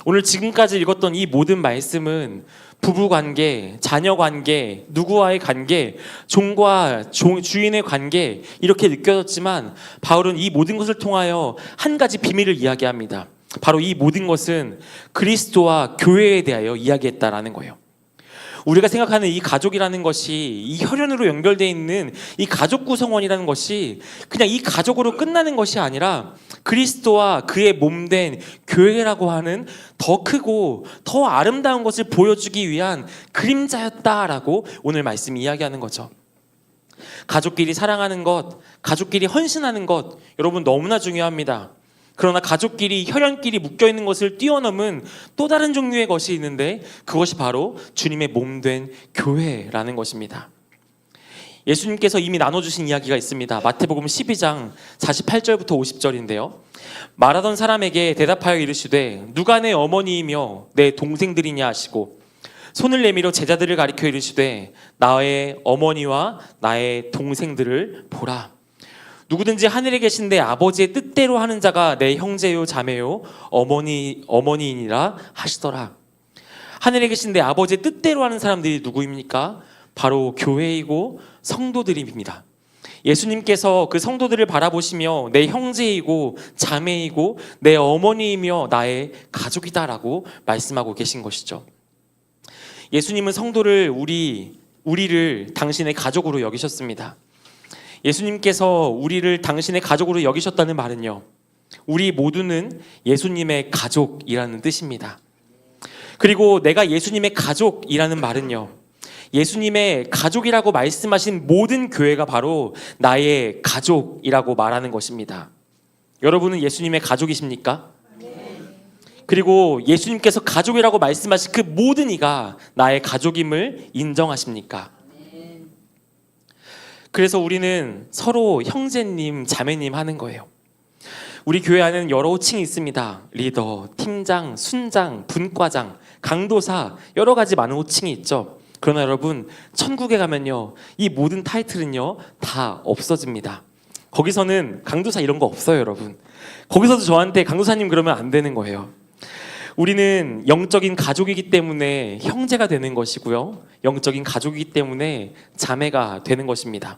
오늘 지금까지 읽었던 이 모든 말씀은 부부관계, 자녀관계, 누구와의 관계, 종과 주인의 관계 이렇게 느껴졌지만 바울은 이 모든 것을 통하여 한 가지 비밀을 이야기합니다. 바로 이 모든 것은 그리스도와 교회에 대하여 이야기했다라는 거예요. 우리가 생각하는 이 가족이라는 것이, 이 혈연으로 연결되어 있는 이 가족 구성원이라는 것이 그냥 이 가족으로 끝나는 것이 아니라 그리스도와 그의 몸된 교회라고 하는 더 크고 더 아름다운 것을 보여주기 위한 그림자였다라고 오늘 말씀이 이야기하는 거죠. 가족끼리 사랑하는 것, 가족끼리 헌신하는 것, 여러분 너무나 중요합니다. 그러나 가족끼리, 혈연끼리 묶여있는 것을 뛰어넘은 또 다른 종류의 것이 있는데 그것이 바로 주님의 몸된 교회라는 것입니다. 예수님께서 이미 나눠주신 이야기가 있습니다. 마태복음 12장 48절부터 50절인데요. 말하던 사람에게 대답하여 이르시되 누가 내 어머니이며 내 동생들이냐 하시고 손을 내밀어 제자들을 가리켜 이르시되 나의 어머니와 나의 동생들을 보라. 누구든지 하늘에 계신 내 아버지의 뜻대로 하는 자가 내 형제요 자매요 어머니이니라 하시더라. 하늘에 계신 내 아버지의 뜻대로 하는 사람들이 누구입니까? 바로 교회이고 성도들입니다. 예수님께서 그 성도들을 바라보시며 내 형제이고 자매이고 내 어머니이며 나의 가족이다라고 말씀하고 계신 것이죠. 예수님은 성도를 우리를 당신의 가족으로 여기셨습니다. 예수님께서 우리를 당신의 가족으로 여기셨다는 말은요, 우리 모두는 예수님의 가족이라는 뜻입니다. 그리고 내가 예수님의 가족이라는 말은요, 예수님의 가족이라고 말씀하신 모든 교회가 바로 나의 가족이라고 말하는 것입니다. 여러분은 예수님의 가족이십니까? 그리고 예수님께서 가족이라고 말씀하신 그 모든 이가 나의 가족임을 인정하십니까? 그래서 우리는 서로 형제님, 자매님 하는 거예요. 우리 교회 안에는 여러 호칭이 있습니다. 리더, 팀장, 순장, 분과장, 강도사, 여러 가지 많은 호칭이 있죠. 그러나 여러분, 천국에 가면요, 이 모든 타이틀은요 다 없어집니다. 거기서는 강도사 이런 거 없어요, 여러분. 거기서도 저한테 강도사님 그러면 안 되는 거예요. 우리는 영적인 가족이기 때문에 형제가 되는 것이고요, 영적인 가족이기 때문에 자매가 되는 것입니다.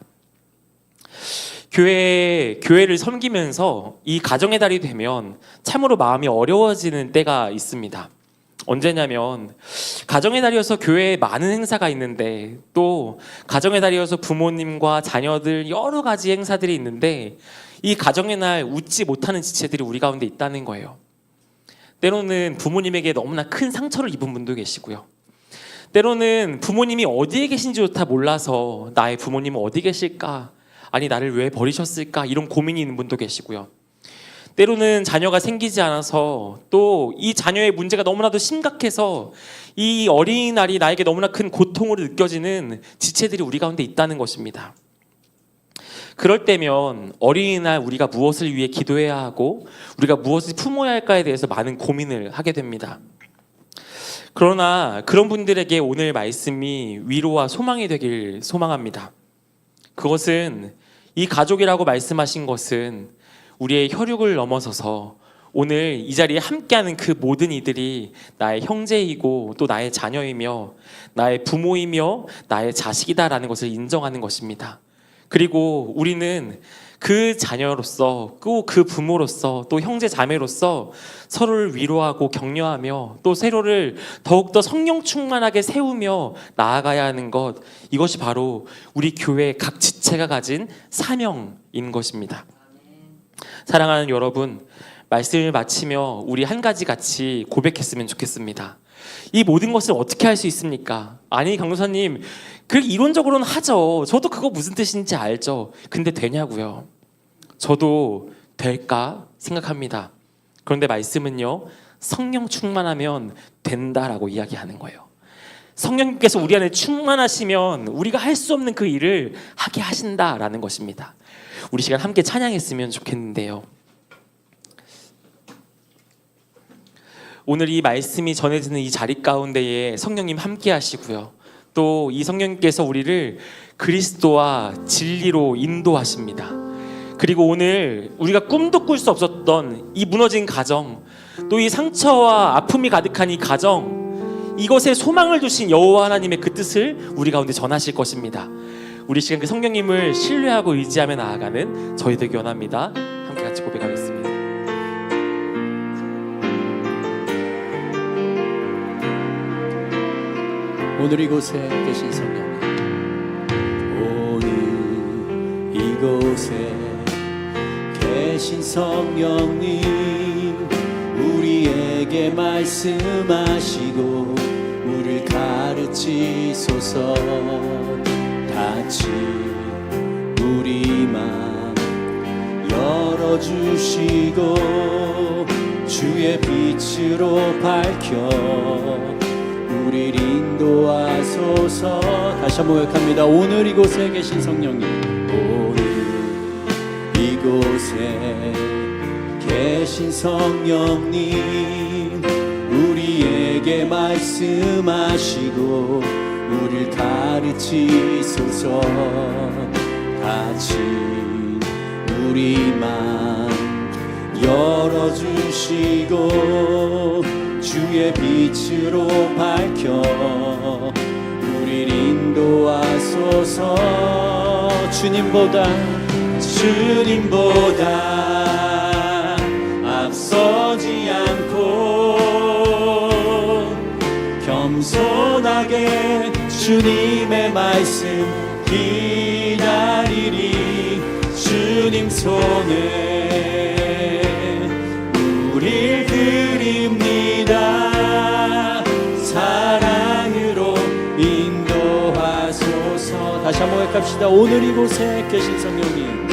교회를 섬기면서 이 가정의 달이 되면 참으로 마음이 어려워지는 때가 있습니다. 언제냐면 가정의 달이어서 교회에 많은 행사가 있는데, 또 가정의 달이어서 부모님과 자녀들 여러 가지 행사들이 있는데, 이 가정의 날 웃지 못하는 지체들이 우리 가운데 있다는 거예요. 때로는 부모님에게 너무나 큰 상처를 입은 분도 계시고요, 때로는 부모님이 어디에 계신지조차 몰라서 나의 부모님은 어디 계실까, 아니 나를 왜 버리셨을까, 이런 고민이 있는 분도 계시고요, 때로는 자녀가 생기지 않아서 또 이 자녀의 문제가 너무나도 심각해서 이 어린이날이 나에게 너무나 큰 고통으로 느껴지는 지체들이 우리 가운데 있다는 것입니다. 그럴 때면 어린이날 우리가 무엇을 위해 기도해야 하고 우리가 무엇을 품어야 할까에 대해서 많은 고민을 하게 됩니다. 그러나 그런 분들에게 오늘 말씀이 위로와 소망이 되길 소망합니다. 그것은, 이 가족이라고 말씀하신 것은 우리의 혈육을 넘어서서 오늘 이 자리에 함께하는 그 모든 이들이 나의 형제이고 또 나의 자녀이며 나의 부모이며 나의 자식이다라는 것을 인정하는 것입니다. 그리고 우리는 그 자녀로서, 또 그 부모로서, 또 형제 자매로서 서로를 위로하고 격려하며 또 서로를 더욱더 성령 충만하게 세우며 나아가야 하는 것, 이것이 바로 우리 교회 각 지체가 가진 사명인 것입니다. 사랑하는 여러분, 말씀을 마치며 우리 한 가지 같이 고백했으면 좋겠습니다. 이 모든 것을 어떻게 할 수 있습니까? 아니 강도사님, 그 이론적으로는 하죠. 저도 그거 무슨 뜻인지 알죠. 근데 되냐고요? 저도 될까 생각합니다. 그런데 말씀은요, 성령 충만하면 된다라고 이야기하는 거예요. 성령님께서 우리 안에 충만하시면 우리가 할 수 없는 그 일을 하게 하신다라는 것입니다. 우리 시간 함께 찬양했으면 좋겠는데요, 오늘 이 말씀이 전해지는 이 자리 가운데에 성령님 함께 하시고요, 또 이 성령님께서 우리를 그리스도와 진리로 인도하십니다. 그리고 오늘 우리가 꿈도 꿀 수 없었던 이 무너진 가정, 또 이 상처와 아픔이 가득한 이 가정, 이것에 소망을 두신 여호와 하나님의 그 뜻을 우리 가운데 전하실 것입니다. 우리 시간 그 성령님을 신뢰하고 의지하며 나아가는 저희 되기 원합니다. 함께 같이 고백하겠습니다. 오늘 이곳에 계신 성령님, 오늘 이곳에 계신 성령님, 우리에게 말씀하시고 우리를 가르치소서. 같이 우리 맘 열어주시고 주의 빛으로 밝혀 우릴 인도하소서. 다시 한번 고백합니다. 오늘 이곳에 계신 성령님, 오늘 이곳에 계신 성령님, 우리에게 말씀하시고 우릴 가르치소서. 다친 우리 맘 열어주시고 주의 빛으로 밝혀 우릴 인도하소서. 주님보다 앞서지 않고 겸손하게 주님의 말씀 기다리리. 주님 손에 우릴 드립니다. 사랑으로 인도하소서. 다시 한번 고백합시다. 오늘 이곳에 계신 성령님,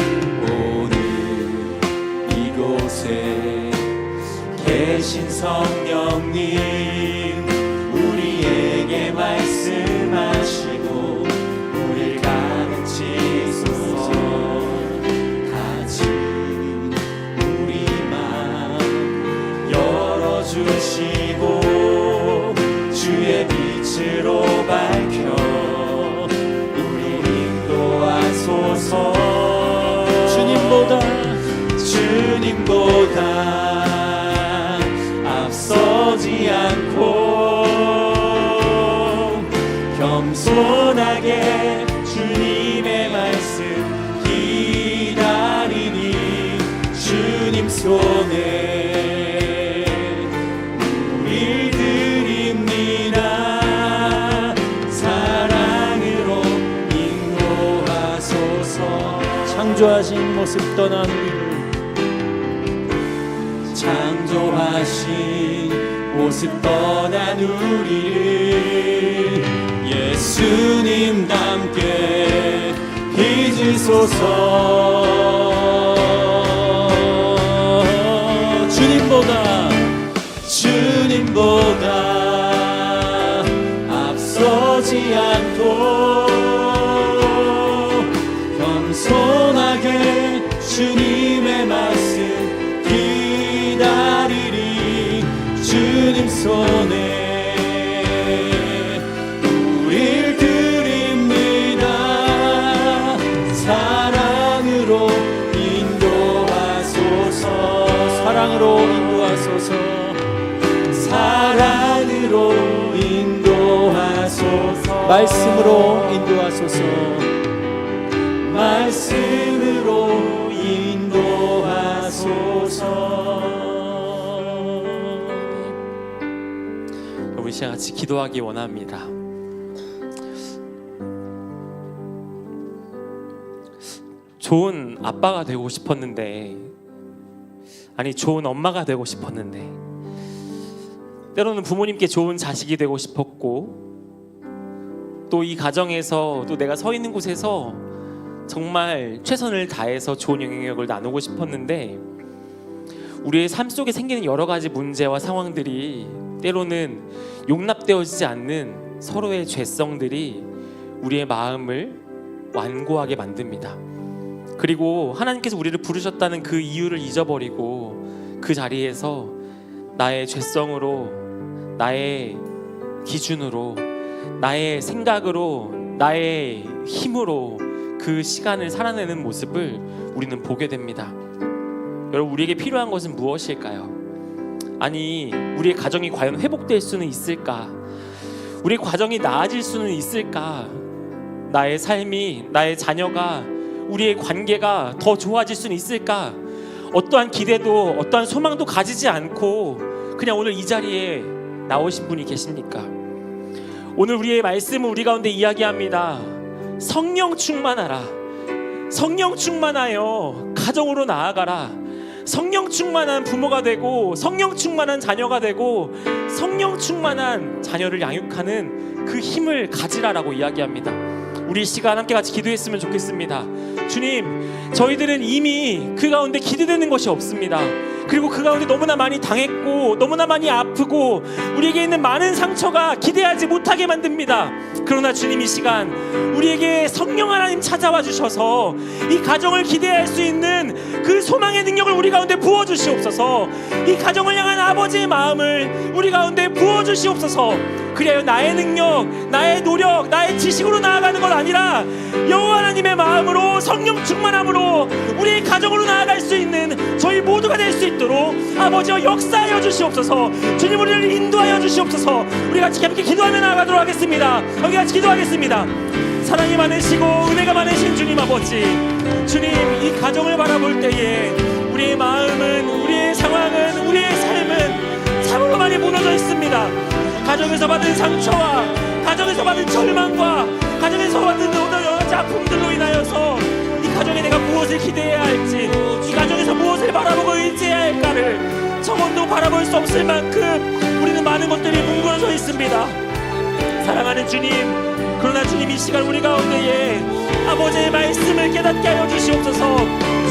오늘 이곳에 계신 성령님, 우리에게 말씀하시고 우릴 가르치소서. 다친 우리 맘 열어주시고 주의 빛으로 밝혀 우릴 인도하소서. 주님보다 앞서지 않고 겸손하게 주님의 말씀 기다리니. 주님 손에 우릴 드립니다. 사랑으로 인도하소서. 창조하신 모습 떠난 우리를, 창조하신 모습 떠난 우리를 예수님답게 빚으소서. 주님보다 앞서지 않고 겸손하게 주님의 말씀 기다리리. 주님 손에 우릴 드립니다. 사랑으로 인도하소서. 사랑으로 인도하소서. 사랑으로 인도하소서. 말씀으로 인도하소서. 말씀으로 인도하소서. 우리 시간 같이 기도하기 원합니다. 좋은 아빠가 되고 싶었는데, 아니 좋은 엄마가 되고 싶었는데, 때로는 부모님께 좋은 자식이 되고 싶었고, 또 이 가정에서 또 내가 서 있는 곳에서 정말 최선을 다해서 좋은 영향력을 나누고 싶었는데, 우리의 삶 속에 생기는 여러 가지 문제와 상황들이 때로는 용납되어지지 않는 서로의 죄성들이 우리의 마음을 완고하게 만듭니다. 그리고 하나님께서 우리를 부르셨다는 그 이유를 잊어버리고 그 자리에서 나의 죄성으로, 나의 기준으로, 나의 생각으로, 나의 힘으로 그 시간을 살아내는 모습을 우리는 보게 됩니다. 여러분, 우리에게 필요한 것은 무엇일까요? 아니, 우리의 가정이 과연 회복될 수는 있을까? 우리의 가정이 나아질 수는 있을까? 나의 삶이, 나의 자녀가, 우리의 관계가 더 좋아질 수는 있을까? 어떠한 기대도 어떠한 소망도 가지지 않고 그냥 오늘 이 자리에 나오신 분이 계십니까? 오늘 우리의 말씀은 우리 가운데 이야기합니다. 성령 충만하라. 성령 충만하여 가정으로 나아가라. 성령 충만한 부모가 되고, 성령 충만한 자녀가 되고, 성령 충만한 자녀를 양육하는 그 힘을 가지라라고 이야기합니다. 우리 시간 함께 같이 기도했으면 좋겠습니다. 주님, 저희들은 이미 그 가운데 기대되는 것이 없습니다. 그리고 그 가운데 너무나 많이 당했고 너무나 많이 아프고 우리에게 있는 많은 상처가 기대하지 못하게 만듭니다. 그러나 주님 이 시간 우리에게 성령 하나님 찾아와 주셔서 이 가정을 기대할 수 있는 그 소망의 능력을 우리 가운데 부어주시옵소서. 이 가정을 향한 아버지의 마음을 우리 가운데 부어주시옵소서. 그래요, 나의 능력, 나의 노력, 나의 지식으로 나아가는 것 아니라 여호와 하나님의 마음으로 성령 충만함으로 우리의 가정으로 나아갈 수 있는 저희 모두가 될 수 있도록 아버지와 역사하여 주시옵소서. 주님 우리를 인도하여 주시옵소서. 우리 같이 함께 기도하며 나아가도록 하겠습니다. 함께 같이 기도하겠습니다. 사랑이 많으시고 은혜가 많으신 주님 아버지, 주님 이 가정을 바라볼 때에 우리의 마음은, 우리의 상황은, 우리의 삶은 참으로 많이 무너져 있습니다. 가정에서 받은 상처와 가정에서 받은 절망과 가정에서 받은 여러 가지 아픔들로 인하여서 이 가정에 내가 무엇을 기대해야 할지, 이 가정에서 무엇을 바라보고 의지해야 할까를 청원도 바라볼 수 없을 만큼 우리는 많은 것들이 뭉그러져 있습니다. 사랑하는 주님, 그러나 주님 이 시간 우리 가운데에 아버지의 말씀을 깨닫게 하여 주시옵소서.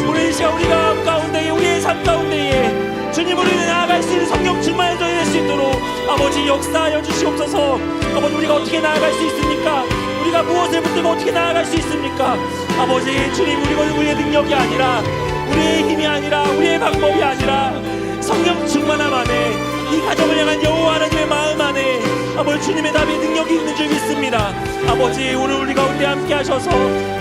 오늘 이 시간 우리 가운데에, 우리의 삶 가운데에 주님 우리는 나아갈 수 있는 성령 충만을 될 수 있도록 아버지 역사하여 주시옵소서. 아버지 우리가 어떻게 나아갈 수 있습니까? 우리가 무엇을 붙들고 어떻게 나아갈 수 있습니까? 아버지 주님 우리의 능력이 아니라, 우리의 힘이 아니라, 우리의 방법이 아니라 성령 충만함 안에, 이 가정을 향한 여호와 하나님의 마음 안에 아버지 주님의 답이 능력이 있는 줄 믿습니다. 아버지 오늘 우리 가운데 함께 하셔서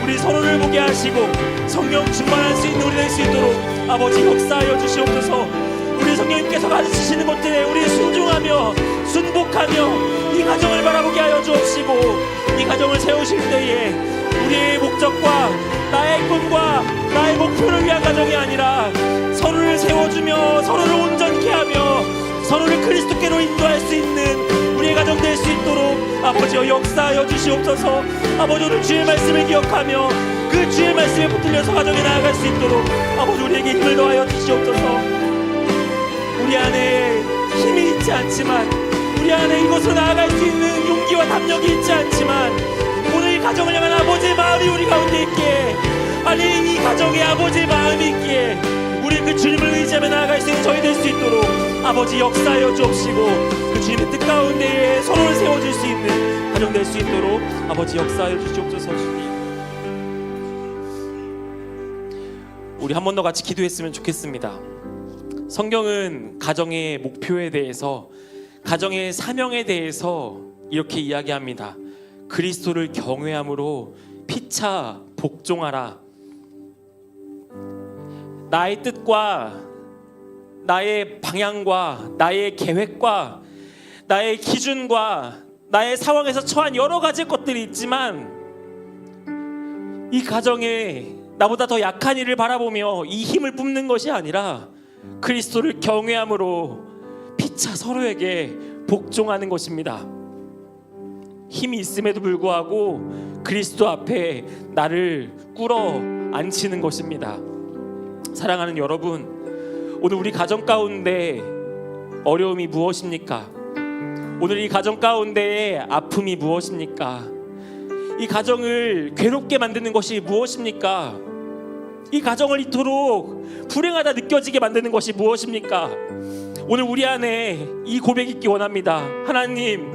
우리 서로를 보게 하시고 성령 충만할 수 있는 우리 될 수 있도록 아버지 역사하여 주시옵소서. 우리 성령님께서 가르치시는 것들에 우리 순종하며 순복하며 이 가정을 바라보게 하여 주옵시고, 이 가정을 세우실 때에 우리의 목적과 나의 꿈과 나의 목표를 위한 가정이 아니라 서로를 세워주며 서로를 온전케 하며 서로를 그리스도께로 인도할 수 있는 우리의 가정 될 수 있도록 아버지여 역사하여 주시옵소서. 아버지 오늘 주의 말씀을 기억하며 그 주의 말씀에 붙들려서 가정에 나아갈 수 있도록 아버지 우리에게 힘을 더하여 주시옵소서. 우리 안에 힘이 있지 않지만, 우리 안에 이곳으로 나아갈 수 있는 용기와 담력이 있지 않지만 오늘 이 가정을 향한 아버지의 마음이 우리 가운데 있기에, 아니 이 가정에 아버지의 마음이 있기에 우리 그 주님을 의지하며 나아갈 수 있는 저희 될 수 있도록 아버지 역사하여 주옵시고, 그 주님의 뜻 가운데에 서로를 세워줄 수 있는 가정 될 수 있도록 아버지 역사하여 주시옵소서. 주님 우리 한 번 더 같이 기도했으면 좋겠습니다. 성경은 가정의 목표에 대해서, 가정의 사명에 대해서 이렇게 이야기합니다. 그리스도를 경외함으로 피차 복종하라. 나의 뜻과 나의 방향과 나의 계획과 나의 기준과 나의 상황에서 처한 여러 가지 것들이 있지만 이 가정에 나보다 더 약한 이를 바라보며 이 힘을 뿜는 것이 아니라 그리스도를 경외함으로 피차 서로에게 복종하는 것입니다. 힘이 있음에도 불구하고 그리스도 앞에 나를 꿇어 앉히는 것입니다. 사랑하는 여러분, 오늘 우리 가정 가운데 어려움이 무엇입니까? 오늘 이 가정 가운데의 아픔이 무엇입니까? 이 가정을 괴롭게 만드는 것이 무엇입니까? 이 가정을 이토록 불행하다 느껴지게 만드는 것이 무엇입니까? 오늘 우리 안에 이 고백이 있기 원합니다. 하나님,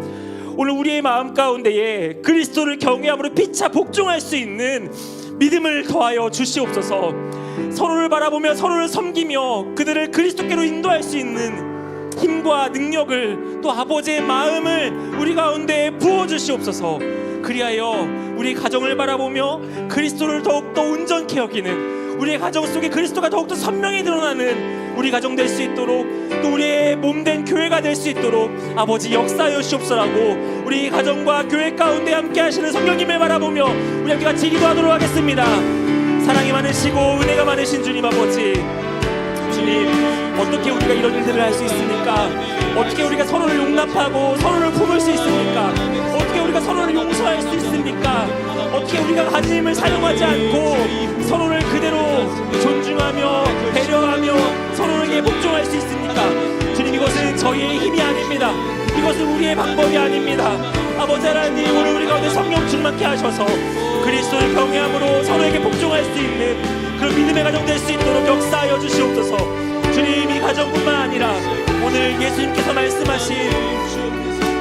오늘 우리의 마음 가운데에 그리스도를 경외함으로 피차 복종할 수 있는 믿음을 더하여 주시옵소서. 서로를 바라보며 서로를 섬기며 그들을 그리스도께로 인도할 수 있는 힘과 능력을, 또 아버지의 마음을 우리 가운데 부어주시옵소서. 그리하여 우리 가정을 바라보며 그리스도를 더욱더 온전케 여기는, 우리의 가정 속에 그리스도가 더욱더 선명히 드러나는 우리 가정 될 수 있도록, 또 우리의 몸된 교회가 될 수 있도록 아버지 역사하여 주옵소서라고 우리 가정과 교회 가운데 함께 하시는 성령님을 바라보며 우리 함께 같이 기도하도록 하겠습니다. 사랑이 많으시고 은혜가 많으신 주님 아버지, 주님 어떻게 우리가 이런 일들을 할 수 있습니까? 어떻게 우리가 서로를 용납하고 서로를 품을 수 있습니까? 어떻게 우리가 서로를 용서할 수 있습니까? 어떻게 우리가 가진 힘을 사용하지 않고 서로를 그대로 존중하며 배려하며 서로에게 복종할 수 있습니까? 주님, 이것은 저희의 힘이 아닙니다. 이것은 우리의 방법이 아닙니다. 아버지 하나님, 오늘 우리 가운데 성령 충만케 하셔서 그리스도를 경외함으로 서로에게 복종할 수 있는 그런 믿음의 가정 될 수 있도록 역사하여 주시옵소서. 주님, 이 가정뿐만 아니라 오늘 예수님께서 말씀하신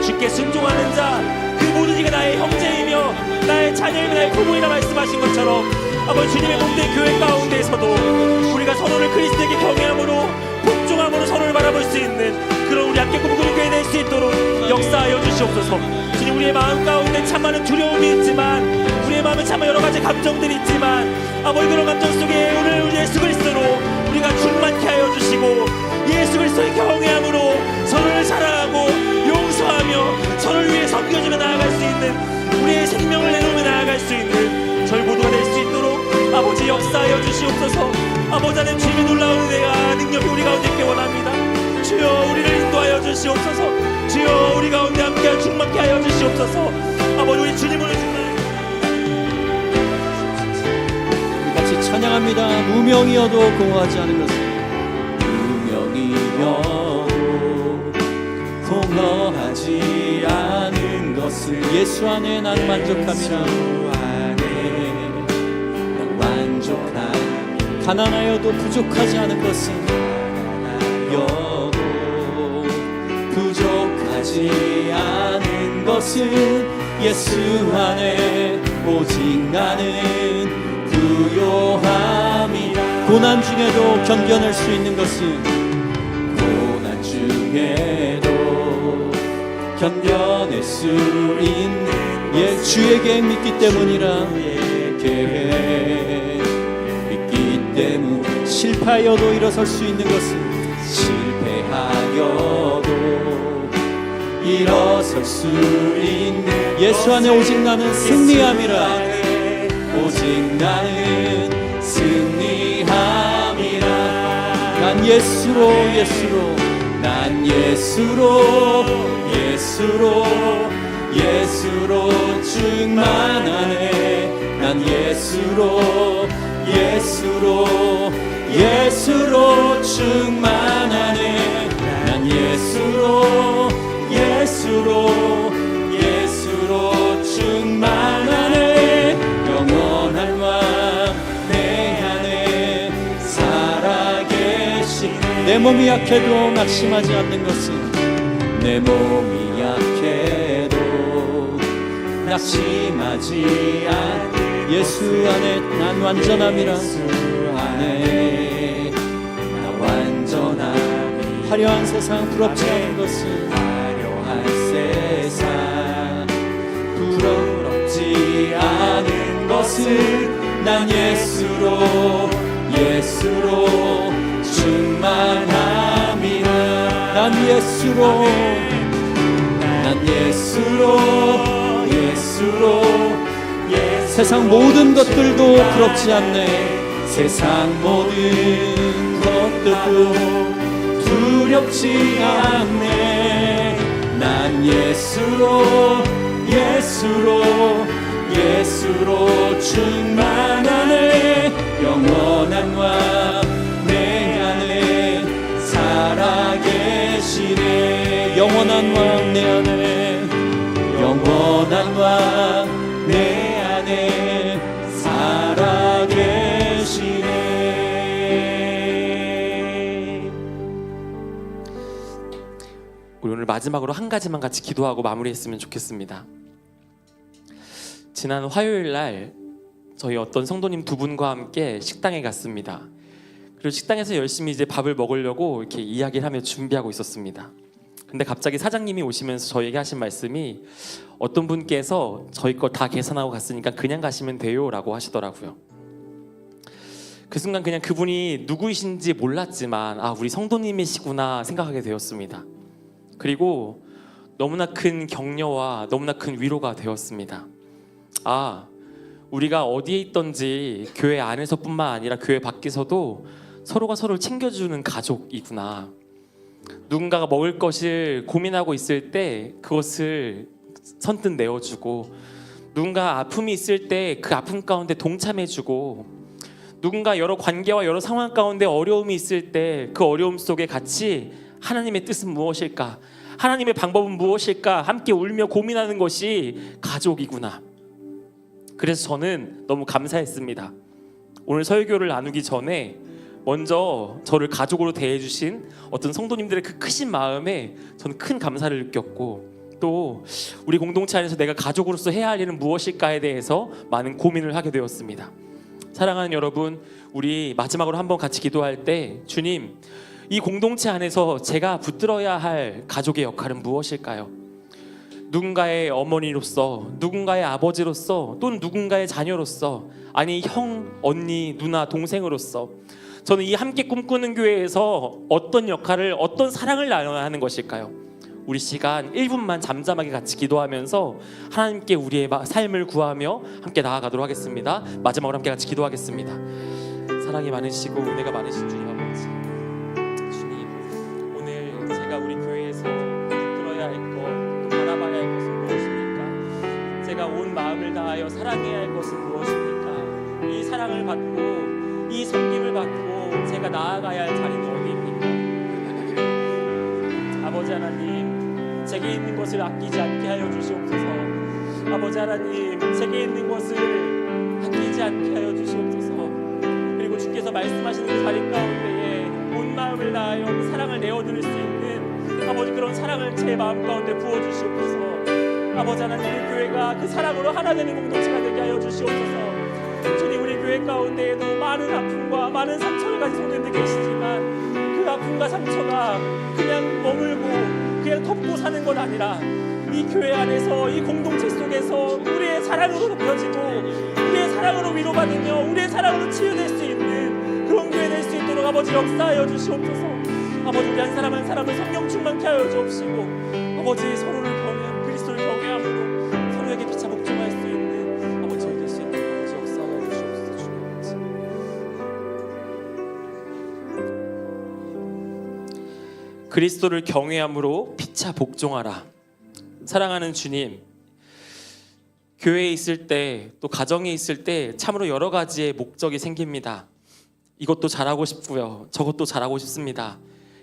주께 순종하는 자 그 모든 이가 나의 형제이며 나의 자녀이며 나의 부모이라 말씀하신 것처럼 아버지 주님의 몸된 교회 가운데에서도 우리가 서로를 그리스도에게 경외함으로 복종함으로 서로를 바라볼 수 있는 그런 우리 함께 꿈꾸는 교회 될 수 있도록 역사하여 주시옵소서. 주님, 우리의 마음 가운데 참 많은 두려움이 있지만 우리의 마음에 참 여러 가지 감정들이 있지만 아버지 그런 감정 속에 오늘 우리 예수 그리스도로 우리가 충만케 하여 주시고 예수 그리스도의 경외함으로 서로를 사랑하고 용서하며 서로를 위해 섬겨주며 나아갈 수 있는 우리의 생명을 내놓으며 나아갈 수 있는 저희 모두가 될 수 있도록 아버지 역사하여 주시옵소서. 아버지 하나님, 주님의 놀라운 은혜가 능력이 우리 가운데 있게 원합니다. 주여, 우리를 인도하여 주시옵소서. 주여, 우리 가운데 함께 충만케 하여 주시옵소서. 아버지, 우리 주님으로 우리 같이 찬양합니다. 무명이어도 공허하지 않은 것은 무명이어도 공허하지 않은 것을 예수 안에 난 만족함이라. 가난하여도 부족하지 않은 것은 가난하여도 부족하지 않은 것은 예수 안에 오직 나는 부요함이라. 고난 중에도 견뎌낼 수 있는 것은 고난 중에도 견뎌낼 수 있는 주의 계획 믿기 때문이라. 계획 때문 실패하여도 일어설 수 있는 것은 실패하여도 일어설 수 있는 예수 안에 오직 나는 승리함이라. 오직 나는 승리함이라. 난 예수로 예수로 난 예수로 예수로 예수로 충만하네. 난 예수로 예수로 예수로 충만하네. 난 예수로 예수로 예수로 충만하네. 영원한 왕 내 안에 살아계신. 내 몸이 약해도 낙심하지 않는 것은 내 몸이 약해도 낙심하지 않는 예수 안에 난 완전함이라. 예수 안에 나 완전함이. 화려한 세상 부럽지 않은 것은 화려한 세상 부럽지 않은 것은 난 예수로 예수로 충만함이라. 난 예수로 난 예수로 예수로 세상 모든 것들도 부럽지 않네. 세상 모든 것들도 두렵지 않네. 난 예수로 예수로 예수로 충만하네. 영원한 왕 내 안에 살아계시네. 영원한 왕 내 안에 영원한 왕 내 안에 살아계시네. 우리 오늘 마지막으로 한 가지만 같이 기도하고 마무리했으면 좋겠습니다. 지난 화요일 날 저희 어떤 성도님 두 분과 함께 식당에 갔습니다. 그리고 식당에서 열심히 이제 밥을 먹으려고 이렇게 이야기를 하며 준비하고 있었습니다. 근데 갑자기 사장님이 오시면서 저에게 하신 말씀이 어떤 분께서 저희 거 다 계산하고 갔으니까 그냥 가시면 돼요 라고 하시더라고요. 그 순간 그냥 그분이 누구이신지 몰랐지만 아, 우리 성도님이시구나 생각하게 되었습니다. 그리고 너무나 큰 격려와 너무나 큰 위로가 되었습니다. 아, 우리가 어디에 있든지 교회 안에서뿐만 아니라 교회 밖에서도 서로가 서로를 챙겨주는 가족이구나. 누군가가 먹을 것을 고민하고 있을 때 그것을 선뜻 내어주고, 누군가 아픔이 있을 때 그 아픔 가운데 동참해주고, 누군가 여러 관계와 여러 상황 가운데 어려움이 있을 때 그 어려움 속에 같이 하나님의 뜻은 무엇일까, 하나님의 방법은 무엇일까 함께 울며 고민하는 것이 가족이구나. 그래서 저는 너무 감사했습니다. 오늘 설교를 나누기 전에 먼저 저를 가족으로 대해주신 어떤 성도님들의 그 크신 마음에 저는 큰 감사를 느꼈고, 또 우리 공동체 안에서 내가 가족으로서 해야 할 일은 무엇일까에 대해서 많은 고민을 하게 되었습니다. 사랑하는 여러분, 우리 마지막으로 한번 같이 기도할 때, 주님, 이 공동체 안에서 제가 붙들어야 할 가족의 역할은 무엇일까요? 누군가의 어머니로서, 누군가의 아버지로서, 또는 누군가의 자녀로서, 아니 형, 언니, 누나, 동생으로서 저는 이 함께 꿈꾸는 교회에서 어떤 역할을, 어떤 사랑을 나눠야 하는 것일까요? 우리 시간 1분만 잠잠하게 같이 기도하면서 하나님께 우리의 삶을 구하며 함께 나아가도록 하겠습니다. 마지막으로 함께 같이 기도하겠습니다. 사랑이 많으시고 은혜가 많으신 주님 아버지, 주님, 오늘 제가 우리 교회에서 붙들어야 할 것, 또 바라봐야 할 것은 무엇입니까? 제가 온 마음을 다하여 사랑해야 할 것은 무엇입니까? 이 사랑을 받고 이 섬김을 받고 제가 나아가야 할 자리는 어디입니까? 아버지 하나님, 제게 있는 것을 아끼지 않게 하여 주시옵소서. 아버지 하나님, 제게 있는 것을 아끼지 않게 하여 주시옵소서. 그리고 주께서 말씀하시는 그 자리 가운데에 온 마음을 다하여 그 사랑을 내어드릴 수 있는 아버지, 그런 사랑을 제 마음 가운데 부어주시옵소서. 아버지 하나님, 우리 교회가 그 사랑으로 하나 되는 공동체가 되게 하여 주시옵소서. 주님, 우리 교회 가운데에도 많은 아픔과 많은 상처를 가진 성도님들 계시지만 그 아픔과 상처가 그냥 머물고 그냥 덮고 사는 것 아니라 이 교회 안에서, 이 공동체 속에서 우리의 사랑으로 덮여지고 우리의 사랑으로 위로받으며 우리의 사랑으로 치유될 수 있는 그런 교회 될 수 있도록 아버지 역사하여 주시옵소서. 아버지, 우리 한 사람 한 사람을 성령 충만케 하여 주옵시고 아버지, 서로를 경외, 그리스도를 경외함으로 서로에게 피차 복종할 수 있는 아버지 될 수 있는 아버지 역사하여 주시옵소서. 주님, 그리스도를 경외함으로 피차 복종하라. 사랑하는 주님, 교회에 있을 때, 또 가정에 있을 때 참으로 여러 가지의 목적이 생깁니다. 이것도 잘하고 싶고요, 저것도 잘하고 싶습니다.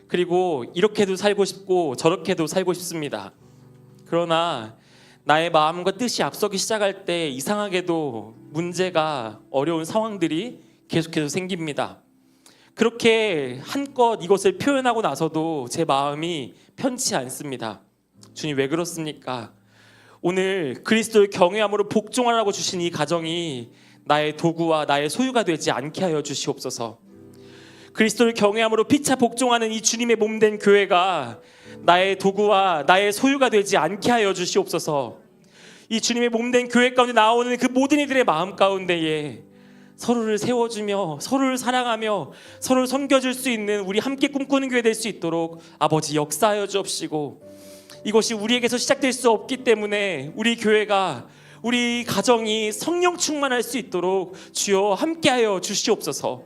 그리고 이렇게도 살고 싶고 저렇게도 살고 싶습니다. 그러나 나의 마음과 뜻이 앞서기 시작할 때 이상하게도 문제가, 어려운 상황들이 계속해서 생깁니다. 그렇게 한껏 이것을 표현하고 나서도 제 마음이 편치 않습니다. 주님, 왜 그렇습니까? 오늘 그리스도를 경외함으로 복종하라고 주신 이 가정이 나의 도구와 나의 소유가 되지 않게 하여 주시옵소서. 그리스도를 경외함으로 피차 복종하는 이 주님의 몸된 교회가 나의 도구와 나의 소유가 되지 않게 하여 주시옵소서. 이 주님의 몸된 교회 가운데 나오는 그 모든 이들의 마음 가운데에 서로를 세워주며 서로를 사랑하며 서로를 섬겨줄 수 있는 우리 함께 꿈꾸는 교회 될 수 있도록 아버지 역사하여 주옵시고, 이것이 우리에게서 시작될 수 없기 때문에 우리 교회가, 우리 가정이 성령 충만할 수 있도록 주여 함께하여 주시옵소서.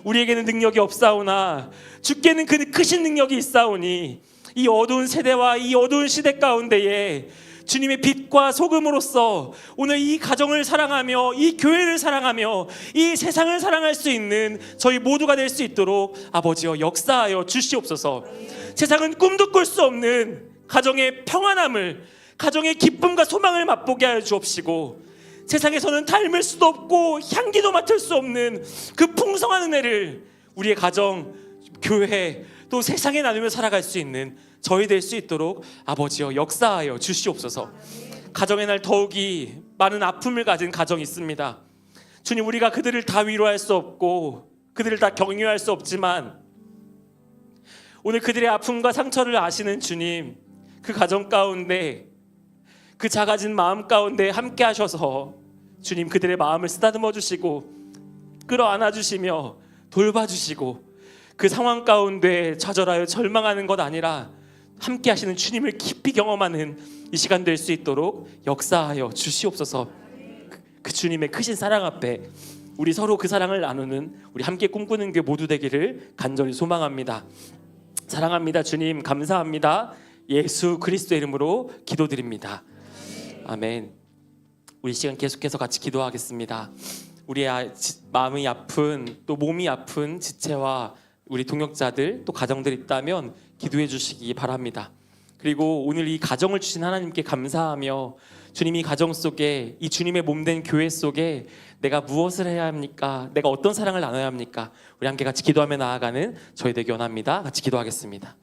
우리에게는 능력이 없사오나 주께는 그 크신 능력이 있사오니 이 어두운 세대와 이 어두운 시대 가운데에 주님의 빛과 소금으로서 오늘 이 가정을 사랑하며 이 교회를 사랑하며 이 세상을 사랑할 수 있는 저희 모두가 될 수 있도록 아버지여 역사하여 주시옵소서. 세상은 꿈도 꿀 수 없는 가정의 평안함을, 가정의 기쁨과 소망을 맛보게 하여 주옵시고, 세상에서는 닮을 수도 없고 향기도 맡을 수 없는 그 풍성한 은혜를 우리의 가정, 교회, 또 세상에 나누며 살아갈 수 있는 저희 될 수 있도록 아버지여 역사하여 주시옵소서. 가정의 날 더욱이 많은 아픔을 가진 가정이 있습니다. 주님, 우리가 그들을 다 위로할 수 없고 그들을 다 격려할 수 없지만 오늘 그들의 아픔과 상처를 아시는 주님, 그 가정 가운데, 그 작아진 마음 가운데 함께 하셔서 주님, 그들의 마음을 쓰다듬어 주시고 끌어안아 주시며 돌봐주시고 그 상황 가운데 좌절하여 절망하는 것 아니라 함께 하시는 주님을 깊이 경험하는 이 시간 될 수 있도록 역사하여 주시옵소서. 그 주님의 크신 사랑 앞에 우리 서로 그 사랑을 나누는 우리 함께 꿈꾸는 게 모두 되기를 간절히 소망합니다. 사랑합니다. 주님, 감사합니다. 예수 그리스도의 이름으로 기도드립니다. 아멘. 우리 시간 계속해서 같이 기도하겠습니다. 우리의 마음이 아픈, 또 몸이 아픈 지체와 우리 동역자들, 또 가정들 있다면 기도해 주시기 바랍니다. 그리고 오늘 이 가정을 주신 하나님께 감사하며 주님 이 가정 속에 이 주님의 몸된 교회 속에 내가 무엇을 해야 합니까? 내가 어떤 사랑을 나눠야 합니까? 우리 함께 같이 기도하며 나아가는 저희 되기 원합니다. 같이 기도하겠습니다.